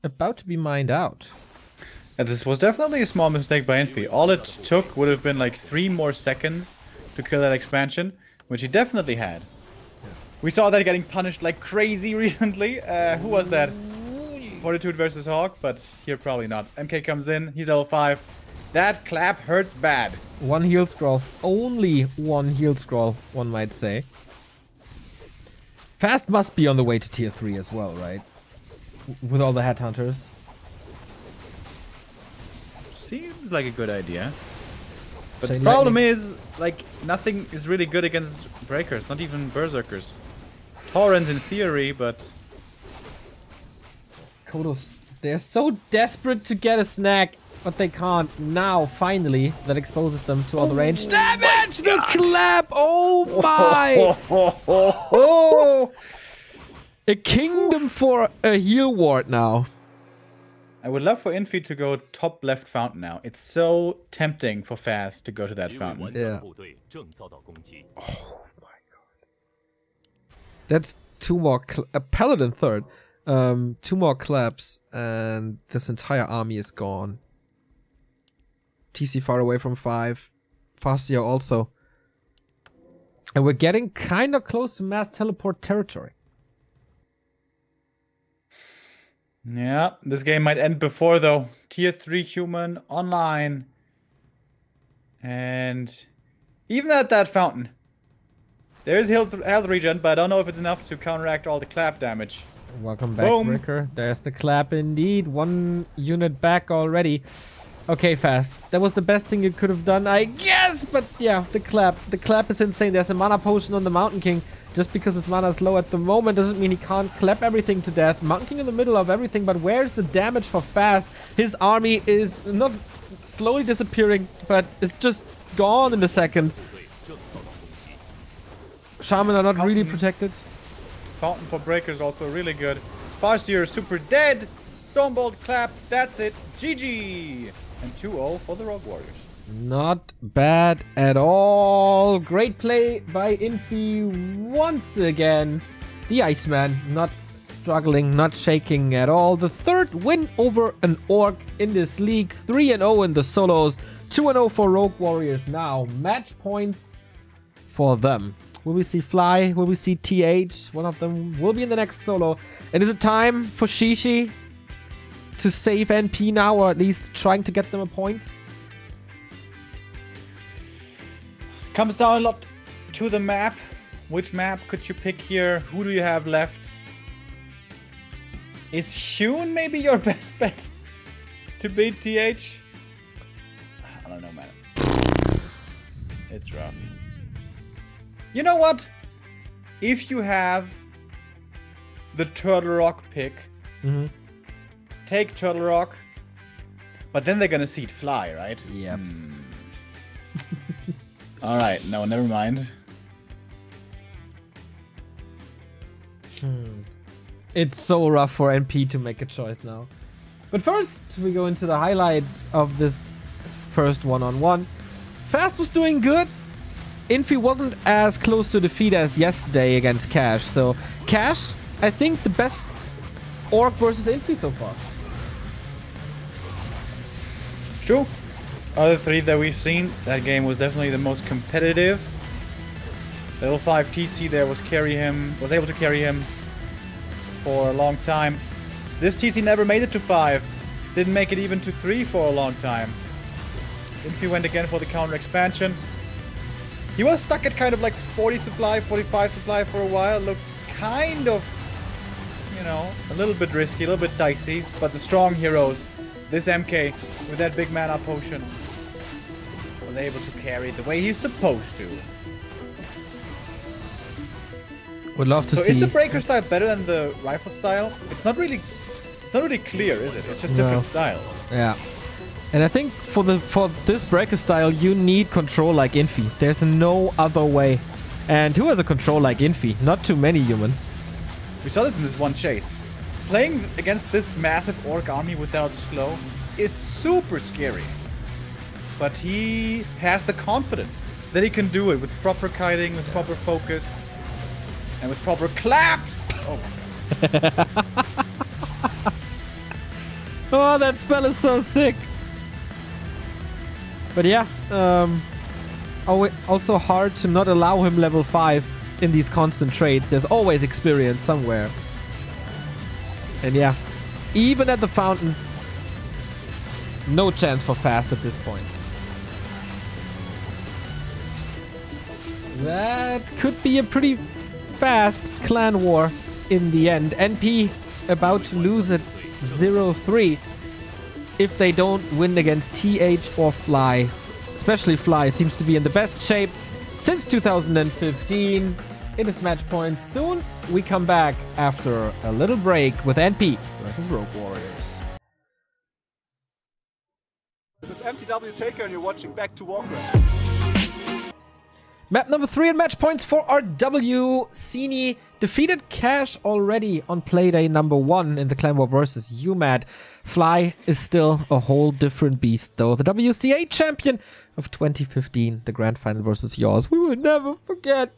about to be mined out. And this was definitely a small mistake by Infi. All it took would have been like 3 more seconds to kill that expansion, which he definitely had. Yeah. We saw that getting punished like crazy recently. Who was that? Fortitude versus Hawk, but here probably not. MK comes in, he's level 5. That clap hurts bad. 1 heal scroll. Only 1 heal scroll, one might say. Fast must be on the way to tier 3 as well, right? With all the headhunters. Seems like a good idea. But the problem is, like, nothing is really good against breakers, not even berserkers. Torrents in theory, but... Kodos, they're so desperate to get a snack, but they can't. Now, finally, that exposes them to all the range damage! The clap! Oh my! A kingdom for a heal ward now. I would love for Infi to go top left fountain now. It's so tempting for Fast to go to that fountain. Yeah. Oh my god. That's 2 more... a paladin third. 2 more claps and this entire army is gone. TC far away from 5. Fastia also. And we're getting kind of close to mass teleport territory. Yeah, this game might end before though. Tier 3 human online. And even at that fountain, there is health regen, but I don't know if it's enough to counteract all the clap damage. Welcome back, Ricker. There's the clap indeed. 1 unit back already. Okay, Fast. That was the best thing you could have done, I guess. But yeah, the clap. The clap is insane. There's a mana potion on the Mountain King. Just because his mana is low at the moment doesn't mean he can't clap everything to death. Mountain King in the middle of everything, but where's the damage for Fast? His army is not slowly disappearing, but it's just gone in a second. Shaman are not really protected. Fountain for breakers also really good. Farseer super dead. Stormbolt clap. That's it. GG. And 2-0 for the Rogue Warriors. Not bad at all. Great play by Infi once again. The Iceman not struggling, not shaking at all. The 3rd win over an Orc in this league. 3-0 in the solos. 2-0 for Rogue Warriors now. Match points for them. Will we see Fly? Will we see TH? One of them will be in the next solo. And is it time for Shishi to save NP now, or at least trying to get them a point? Comes down a lot to the map. Which map could you pick here? Who do you have left? Is Hyun maybe your best bet to beat TH? I don't know, man. It's rough. You know what? If you have the Turtle Rock pick, take Turtle Rock, But then they're gonna see it fly, right? Yep. Alright, no, never mind. It's so rough for NP to make a choice now. But first, we go into the highlights of this first one-on-one. Fast was doing good. Infi wasn't as close to defeat as yesterday against Cash. So, Cash, I think the best Orc versus Infi so far. True. Other three that we've seen, that game was definitely the most competitive. Level 5 TC there was able to carry him for a long time. This TC never made it to 5. Didn't make it even to 3 for a long time. Infi went again for the counter expansion. He was stuck at kind of like 40 supply, 45 supply for a while. Looked kind of, you know, a little bit risky, a little bit dicey. But the strong heroes, this MK with that big mana potion, was able to carry it the way he's supposed to. Would love to see. So is the breaker style better than the rifle style? It's not really clear, is it? It's just different styles. Yeah. And I think for this breaker style, you need control like Infi. There's no other way. And who has a control like Infi? Not too many human. We saw this in this one chase. Playing against this massive orc army without slow is super scary. But he has the confidence that he can do it with proper kiting, with proper focus, and with proper claps. Oh. Oh, that spell is so sick. But yeah, also hard to not allow him level 5 in these constant trades. There's always experience somewhere. And yeah, even at the fountain, no chance for Fast at this point. That could be a pretty fast clan war in the end. NP about to lose at 0-3 if they don't win against TH or Fly. Especially Fly seems to be in the best shape since 2015 in his match point. Soon we come back after a little break with NP versus Rogue Warriors. This is MTW Taker and you're watching Back to Warcraft. Map number 3 and match points for RW. Sini defeated Cash already on Playday number 1 in the Clan War versus UMAD. Fly is still a whole different beast though. The WCA champion of 2015, the grand final versus yours. We will never forget.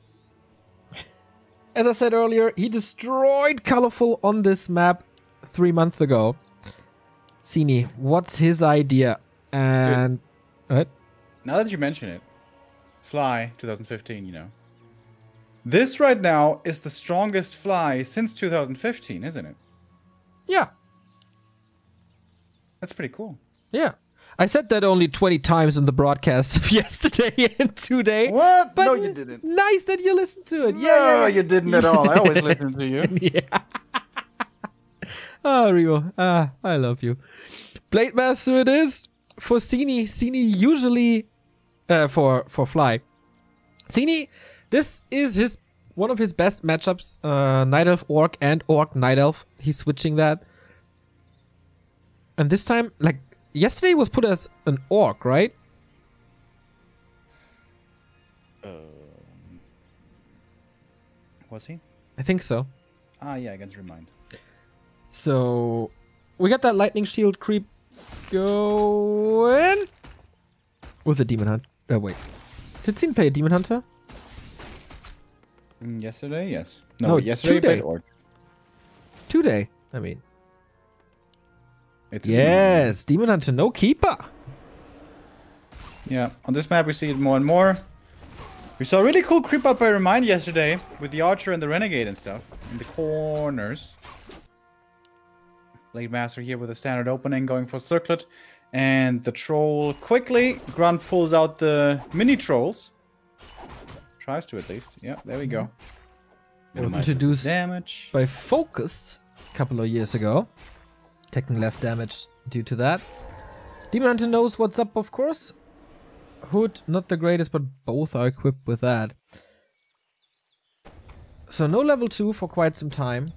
As I said earlier, he destroyed Colorful on this map 3 months ago. Sini, what's his idea? And... what? Now that you mention it, Fly 2015, you know. This right now is the strongest Fly since 2015, isn't it? Yeah. That's pretty cool. Yeah. I said that only 20 times in the broadcast of yesterday and today. What? But no, you didn't. Nice that you listened to it. No, you didn't at all. I always listen to you. Yeah. Oh, Remo. I love you. Blade Master it is for Sini. Sini usually... for Fly. Sini, this is one of his best matchups. Night Elf Orc and Orc Night Elf. He's switching that. And this time, like, yesterday was put as an Orc, right? Was he? I think so. Ah, yeah, I can remind. So, we got that Lightning Shield creep going. With the Demon Hunt. Wait. Did Sin play a Demon Hunter? Yesterday, yes. No, yesterday today. played Orc. Today, I mean. It's yes, Demon Hunter, no keeper. Yeah, on this map we see it more and more. We saw a really cool creep out by Remind yesterday with the Archer and the Renegade and stuff in the corners. Blade Master here with a standard opening going for Circlet. And the Troll quickly. Grunt pulls out the mini Trolls. Tries to at least. Yeah, there we go. It was introduced damage by Focus a couple of years ago. Taking less damage due to that. Demon Hunter knows what's up, of course. Hood, not the greatest, but both are equipped with that. So no level 2 for quite some time.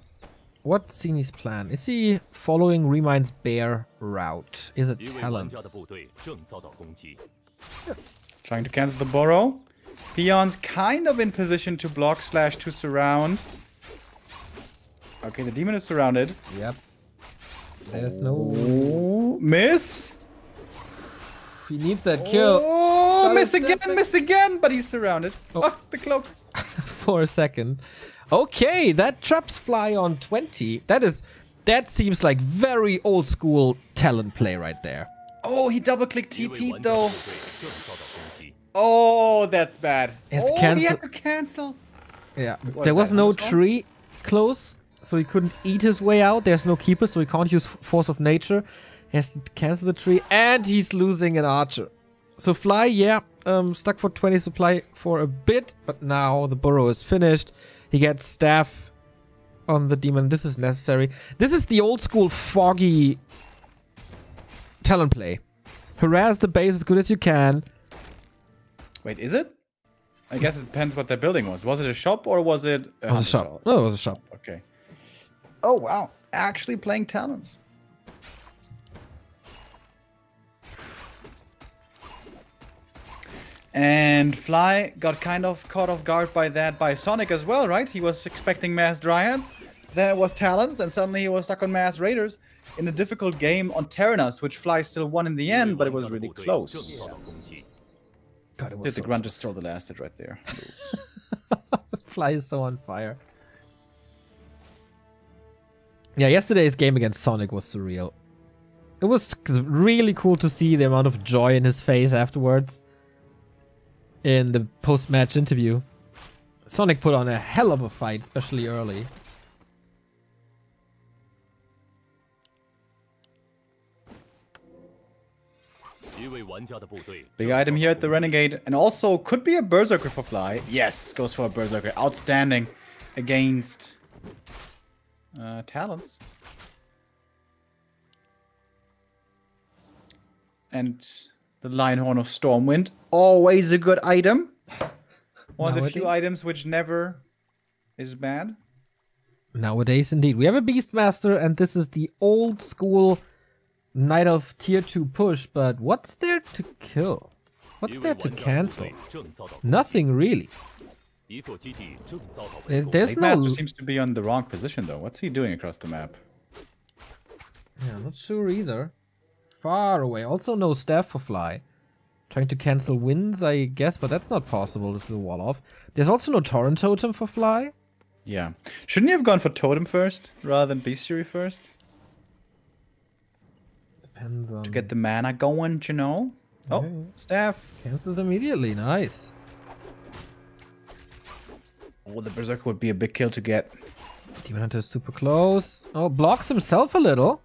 What's Sini's plan? Is he following Remind's bear route? Is it talents? Trying to cancel the burrow. Peon's kind of in position to block / to surround. Okay, the demon is surrounded. Yep. There's no... Oh, miss! He needs that kill. Oh, miss again, but he's surrounded. Oh, the cloak. For a second. Okay, that traps Fly on 20. That seems like very old school talent play right there. Oh, he double clicked TP'd though. Oh, that's bad. He had to cancel. Yeah, there was no tree close, so he couldn't eat his way out. There's no keeper, so he can't use Force of Nature. He has to cancel the tree, and he's losing an archer. So Fly, yeah, stuck for 20 supply for a bit, but now the burrow is finished. He gets staff on the demon. This is necessary. This is the old school foggy talent play. Harass the base as good as you can. Wait, is it? I guess it depends what their building was. Was it a shop or was it a shop? No, it was a shop. Okay. Oh, wow. Actually playing talents. And Fly got kind of caught off guard by that by Sonic as well, right? He was expecting Mass Dryads. Then it was Talons, and suddenly he was stuck on Mass Raiders in a difficult game on Terranas, which Fly still won in the end, but it was really close. God, it was Did the grunt just stole the last hit right there? Fly is so on fire. Yeah, yesterday's game against Sonic was surreal. It was really cool to see the amount of joy in his face afterwards. In the post-match interview. Sonic put on a hell of a fight, especially early. Big item here at the Renegade, and also could be a Berserker for Fly. Yes, goes for a Berserker. Outstanding against Talons. And the Lionhorn of Stormwind, always a good item. One of the few items which never is bad. Nowadays, indeed. We have a Beastmaster, and this is the old school Knight of Tier 2 push, but what's there to kill? What's there to cancel? Nothing really. There's no... Master seems to be on the wrong position, though. What's he doing across the map? Yeah, I'm not sure either. Far away. Also no staff for Fly. Trying to cancel winds, I guess, but that's not possible with the wall off. There's also no Torrent Totem for Fly. Yeah. Shouldn't you have gone for Totem first, rather than Bestiary first? Depends on... To get the mana going, you know? Oh, okay. Staff. Cancelled immediately, nice. Oh, the Berserker would be a big kill to get. Demon Hunter is super close. Oh, blocks himself a little.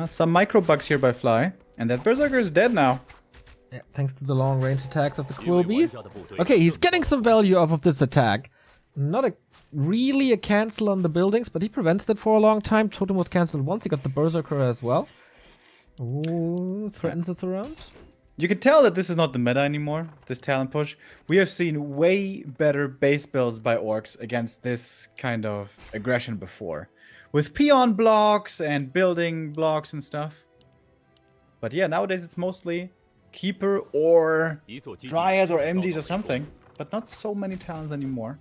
Some micro bugs here by Fly. And that Berserker is dead now. Yeah, thanks to the long range attacks of the Quill Beast. Okay, he's getting some value off of this attack. Not really a cancel on the buildings, but he prevents that for a long time. Totem was cancelled once. He got the Berserker as well. Ooh, threatens it around. You can tell that this is not the meta anymore, this talent push. We have seen way better base builds by orcs against this kind of aggression before. With peon blocks and building blocks and stuff. But yeah, nowadays it's mostly Keeper or Dryads or MDs or something. But not so many talents anymore.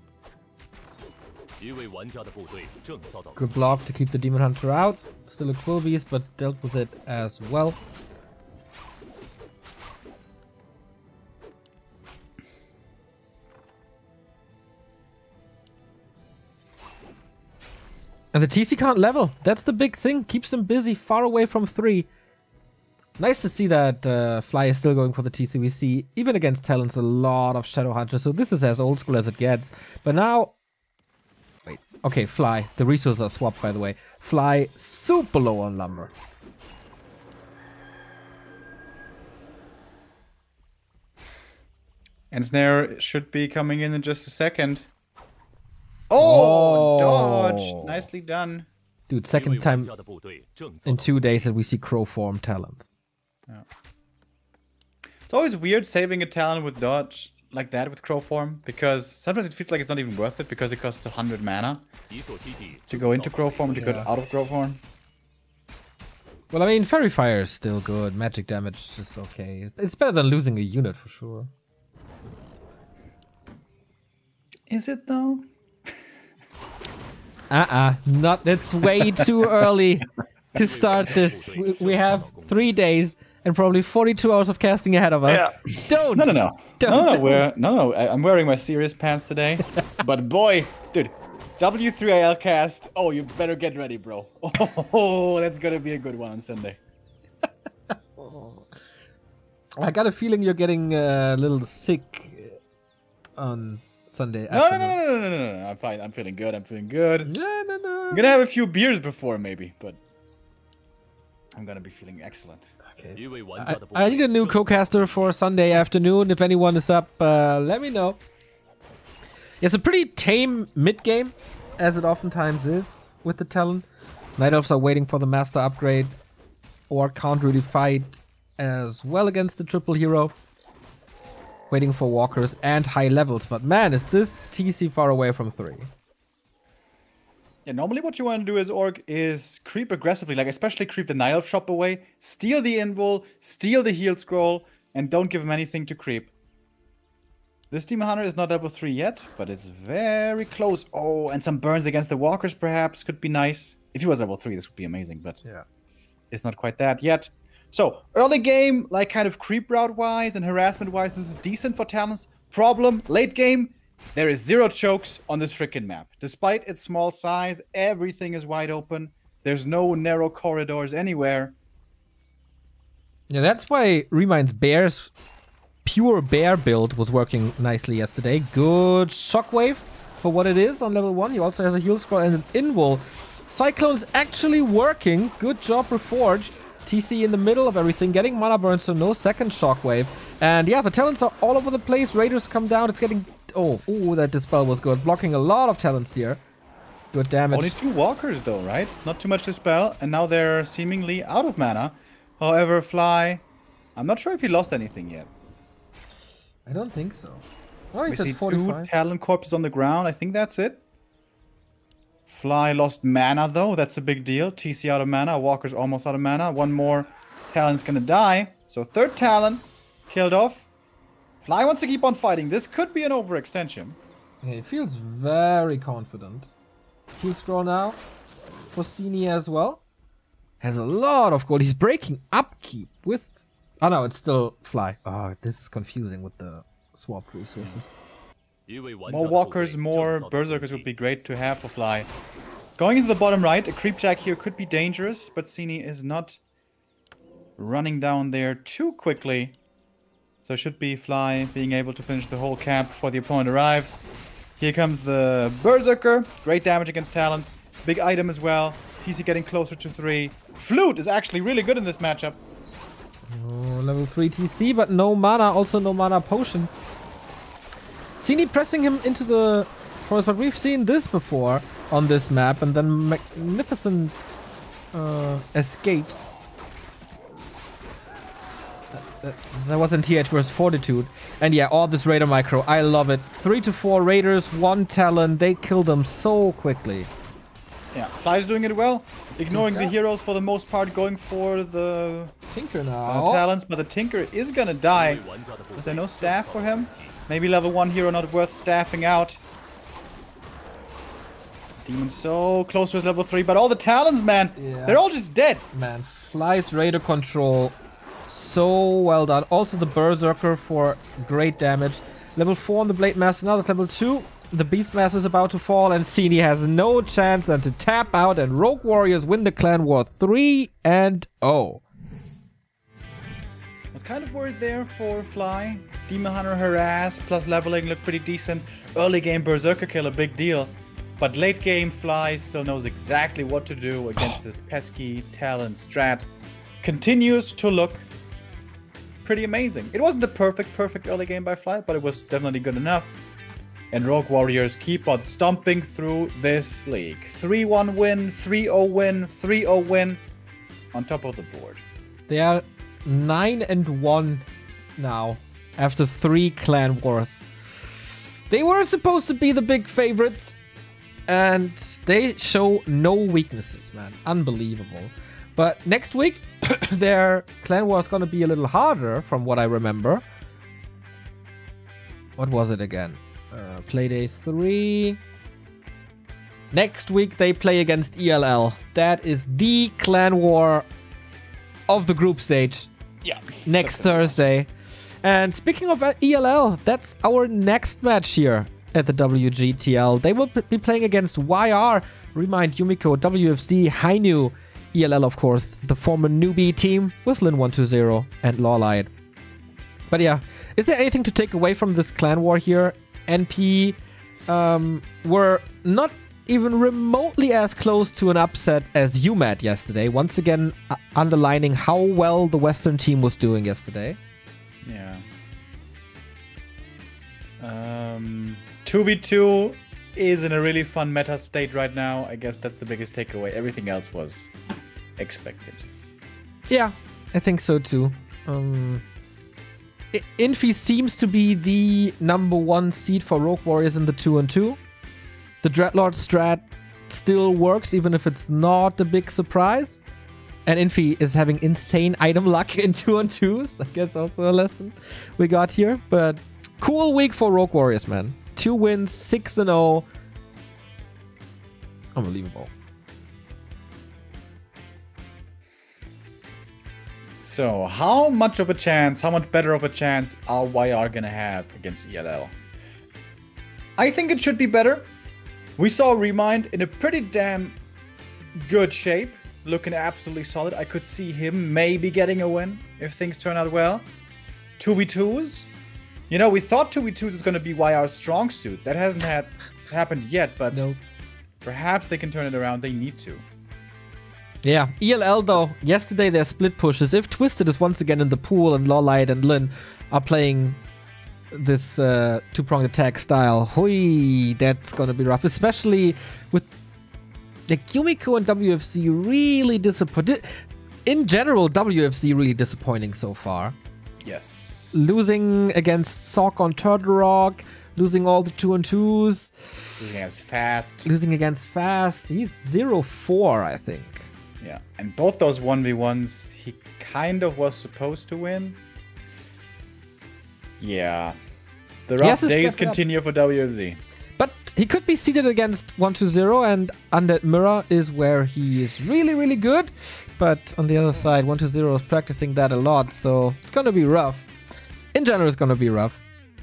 Good block to keep the Demon Hunter out. Still a Quill Beast, but dealt with it as well. And the TC can't level. That's the big thing. Keeps him busy, far away from 3. Nice to see that Fly is still going for the TC. We see, even against Talons, a lot of Shadow Hunters. So this is as old school as it gets. But now... Wait. Okay, Fly. The resources are swapped, by the way. Fly super low on lumber. And Snare should be coming in just a second. Oh, dodge. Nicely done. Dude, second time in 2 days that we see Crow form Talons. Yeah. It's always weird saving a talent with dodge. like that with Crow form, because sometimes it feels like it's not even worth it because it costs 100 mana to go into Crow form and to go out of Crow form. Well, I mean, Fairy Fire is still good. Magic damage is okay. It's better than losing a unit for sure. Is it though? Not. It's way too early to start this. We have 3 days and probably 42 hours of casting ahead of us. Yeah. Don't. No. I'm wearing my serious pants today. But boy, dude, W3R cast. Oh, you better get ready, bro. Oh, that's gonna be a good one on Sunday. I got a feeling you're getting a little sick on Sunday. No. I'm fine. I'm feeling good. No. I'm gonna have a few beers before, maybe, but I'm gonna be feeling excellent. Okay. I need a new co-caster for Sunday afternoon. If anyone is up, let me know. It's a pretty tame mid-game, as it oftentimes is with the talent. Night Elves are waiting for the master upgrade, or can't really fight as well against the triple hero. Waiting for walkers and high levels, but man, is this TC far away from 3. Yeah, normally what you want to do as Orc is creep aggressively, like especially creep the Night Elf shop away, steal the invul, steal the heal scroll, and don't give him anything to creep. This Demon Hunter is not level 3 yet, but it's very close. Oh, and some burns against the walkers perhaps could be nice. If he was level 3, this would be amazing, but yeah, it's not quite that yet. So, early game, like kind of creep route-wise and harassment-wise, this is decent for talents. Problem, late game, there is 0 chokes on this freaking map. Despite its small size, everything is wide open. There's no narrow corridors anywhere. Yeah, that's why Remind's Bear's pure bear build was working nicely yesterday. Good shockwave for what it is on level 1. He also has a heal scroll and an invul. Cyclone's actually working. Good job, Reforge. TC in the middle of everything, getting mana burn, so no second shockwave. And yeah, the talents are all over the place. Raiders come down. It's getting... Oh, that Dispel was good. Blocking a lot of talents here. Good damage. Only 2 walkers though, right? Not too much Dispel, and now they're seemingly out of mana. However, Fly, I'm not sure if he lost anything yet. I don't think so. Oh, he's we see at 45. 2 Talon corpses on the ground. I think that's it. Fly lost mana though. That's a big deal. TC out of mana. Walker's almost out of mana. 1 more Talon's gonna die. So 3rd Talon killed off. Fly wants to keep on fighting. This could be an overextension. He feels very confident. Heal scroll now for Sini as well. Has a lot of gold. He's breaking upkeep with... Oh no, it's still Fly. Oh, this is confusing with the swap resources. More walkers, more berserkers would be great to have for Fly. Going into the bottom right, a creepjack here could be dangerous, but Sini is not running down there too quickly. So should be Fly being able to finish the whole camp before the opponent arrives. Here comes the berserker. Great damage against talents. Big item as well. TC getting closer to 3. Flute is actually really good in this matchup. Oh, level 3 TC, but no mana. Also no mana potion. Sini pressing him into the forest, but we've seen this before on this map, and then magnificent escapes. That wasn't TH versus Fortitude. And yeah, all this Raider micro, I love it. 3 to 4 Raiders, 1 Talon, they kill them so quickly. Yeah, Fly's doing it well. Ignoring the heroes for the most part, going for the Tinker now. talents, but the Tinker is gonna die. Is there no staff for him? Maybe level 1 hero not worth staffing out. Demon so close to his level 3, but all the Talons, man, they're all just dead. Man, Fly's Raider control, so well done. Also the Berserker for great damage. Level 4 on the Blade Master, now that's level 2. The Beastmaster is about to fall, and Sini has no chance than to tap out, and Rogue Warriors win the Clan War 3-0. I was kind of worried there for Fly. Demon Hunter harass plus leveling looked pretty decent. Early game Berserker kill a big deal. But late game Fly still knows exactly what to do against this pesky Talon strat. Continues to look pretty amazing. It wasn't the perfect early game by Fly, but it was definitely good enough. And Rogue Warriors keep on stomping through this league. 3-1 win, 3-0 win, 3-0 win. On top of the board. They are 9-1 now after 3 clan wars. They were supposed to be the big favorites, and they show no weaknesses, man. Unbelievable. But next week, their clan war is going to be a little harder, from what I remember. What was it again? Playday 3. Next week, they play against ELL. That is the clan war of the group stage. Yeah. Next Thursday. And speaking of ELL, that's our next match here at the WGTL. They will be playing against YR, Remind, Yumiko, WFC, Hainu, ELL, of course, the former newbie team with Lin120 and Lawlight. But yeah, is there anything to take away from this clan war here? NP were not even remotely as close to an upset as UMAT yesterday. Once again, underlining how well the Western team was doing yesterday. Yeah. 2v2 is in a really fun meta state right now. I guess that's the biggest takeaway. Everything else was expected. Yeah, I think so too. Infi seems to be the #1 seed for Rogue Warriors in the 2-on-2. The Dreadlord strat still works, even if it's not a big surprise. And Infi is having insane item luck in 2-on-2s. I guess also a lesson we got here. But cool week for Rogue Warriors, man. 2 wins, 6-0. Unbelievable. So, how much of a chance, how much better of a chance are YR gonna have against ELL? I think it should be better. We saw Remind in a pretty damn good shape, looking absolutely solid. I could see him maybe getting a win if things turn out well. 2v2s? You know, we thought 2v2s was gonna be YR's strong suit. That hasn't happened yet, but nope. Perhaps they can turn it around. They need to. Yeah, ELL though, yesterday their split pushes. If Twisted is once again in the pool and Lawlight and Lin are playing this two-pronged attack style, hui, that's gonna be rough. Especially with like Yumiko and WFC really disappointed. In general, WFC really disappointing so far. Yes. Losing against Sock on Turtle Rock, losing all the 2-on-2s. Losing against Fast. He's 0-4, I think. Yeah, and both those 1v1s, he kind of was supposed to win. Yeah. The rough days continue for WFZ. But he could be seeded against 120, and Undead Mirror is where he is really, really good. But on the other side, 120 is practicing that a lot, so it's going to be rough. In general, it's going to be rough.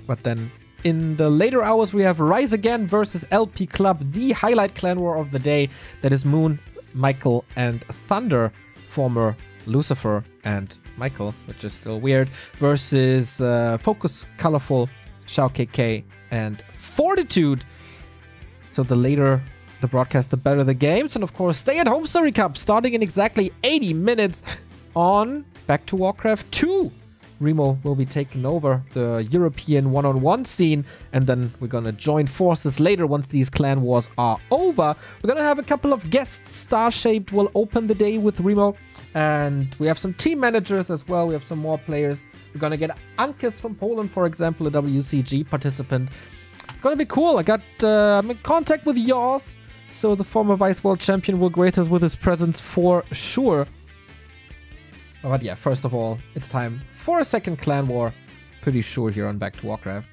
But then in the later hours, we have Rise Again versus LP Club, the highlight clan war of the day. That is Moon, Michael, and Thunder, former Lucifer and Michael, which is still weird, versus Focus, Colorful, Shao KK, and Fortitude. So the later the broadcast, the better the games. And of course, Stay at Home Story Cup starting in exactly 80 minutes on Back to Warcraft 2. Remo will be taking over the European one-on-one scene, and then we're gonna join forces later once these clan wars are over. We're gonna have a couple of guests. Starshaped will open the day with Remo, and we have some team managers as well. We have some more players. We're gonna get Ankis from Poland, for example, a WCG participant. Gonna be cool. I'm in contact with Yaws, so the former Vice World Champion will grace us with his presence for sure. But yeah, first of all, it's time for a second clan war. Pretty sure here on Back to Warcraft.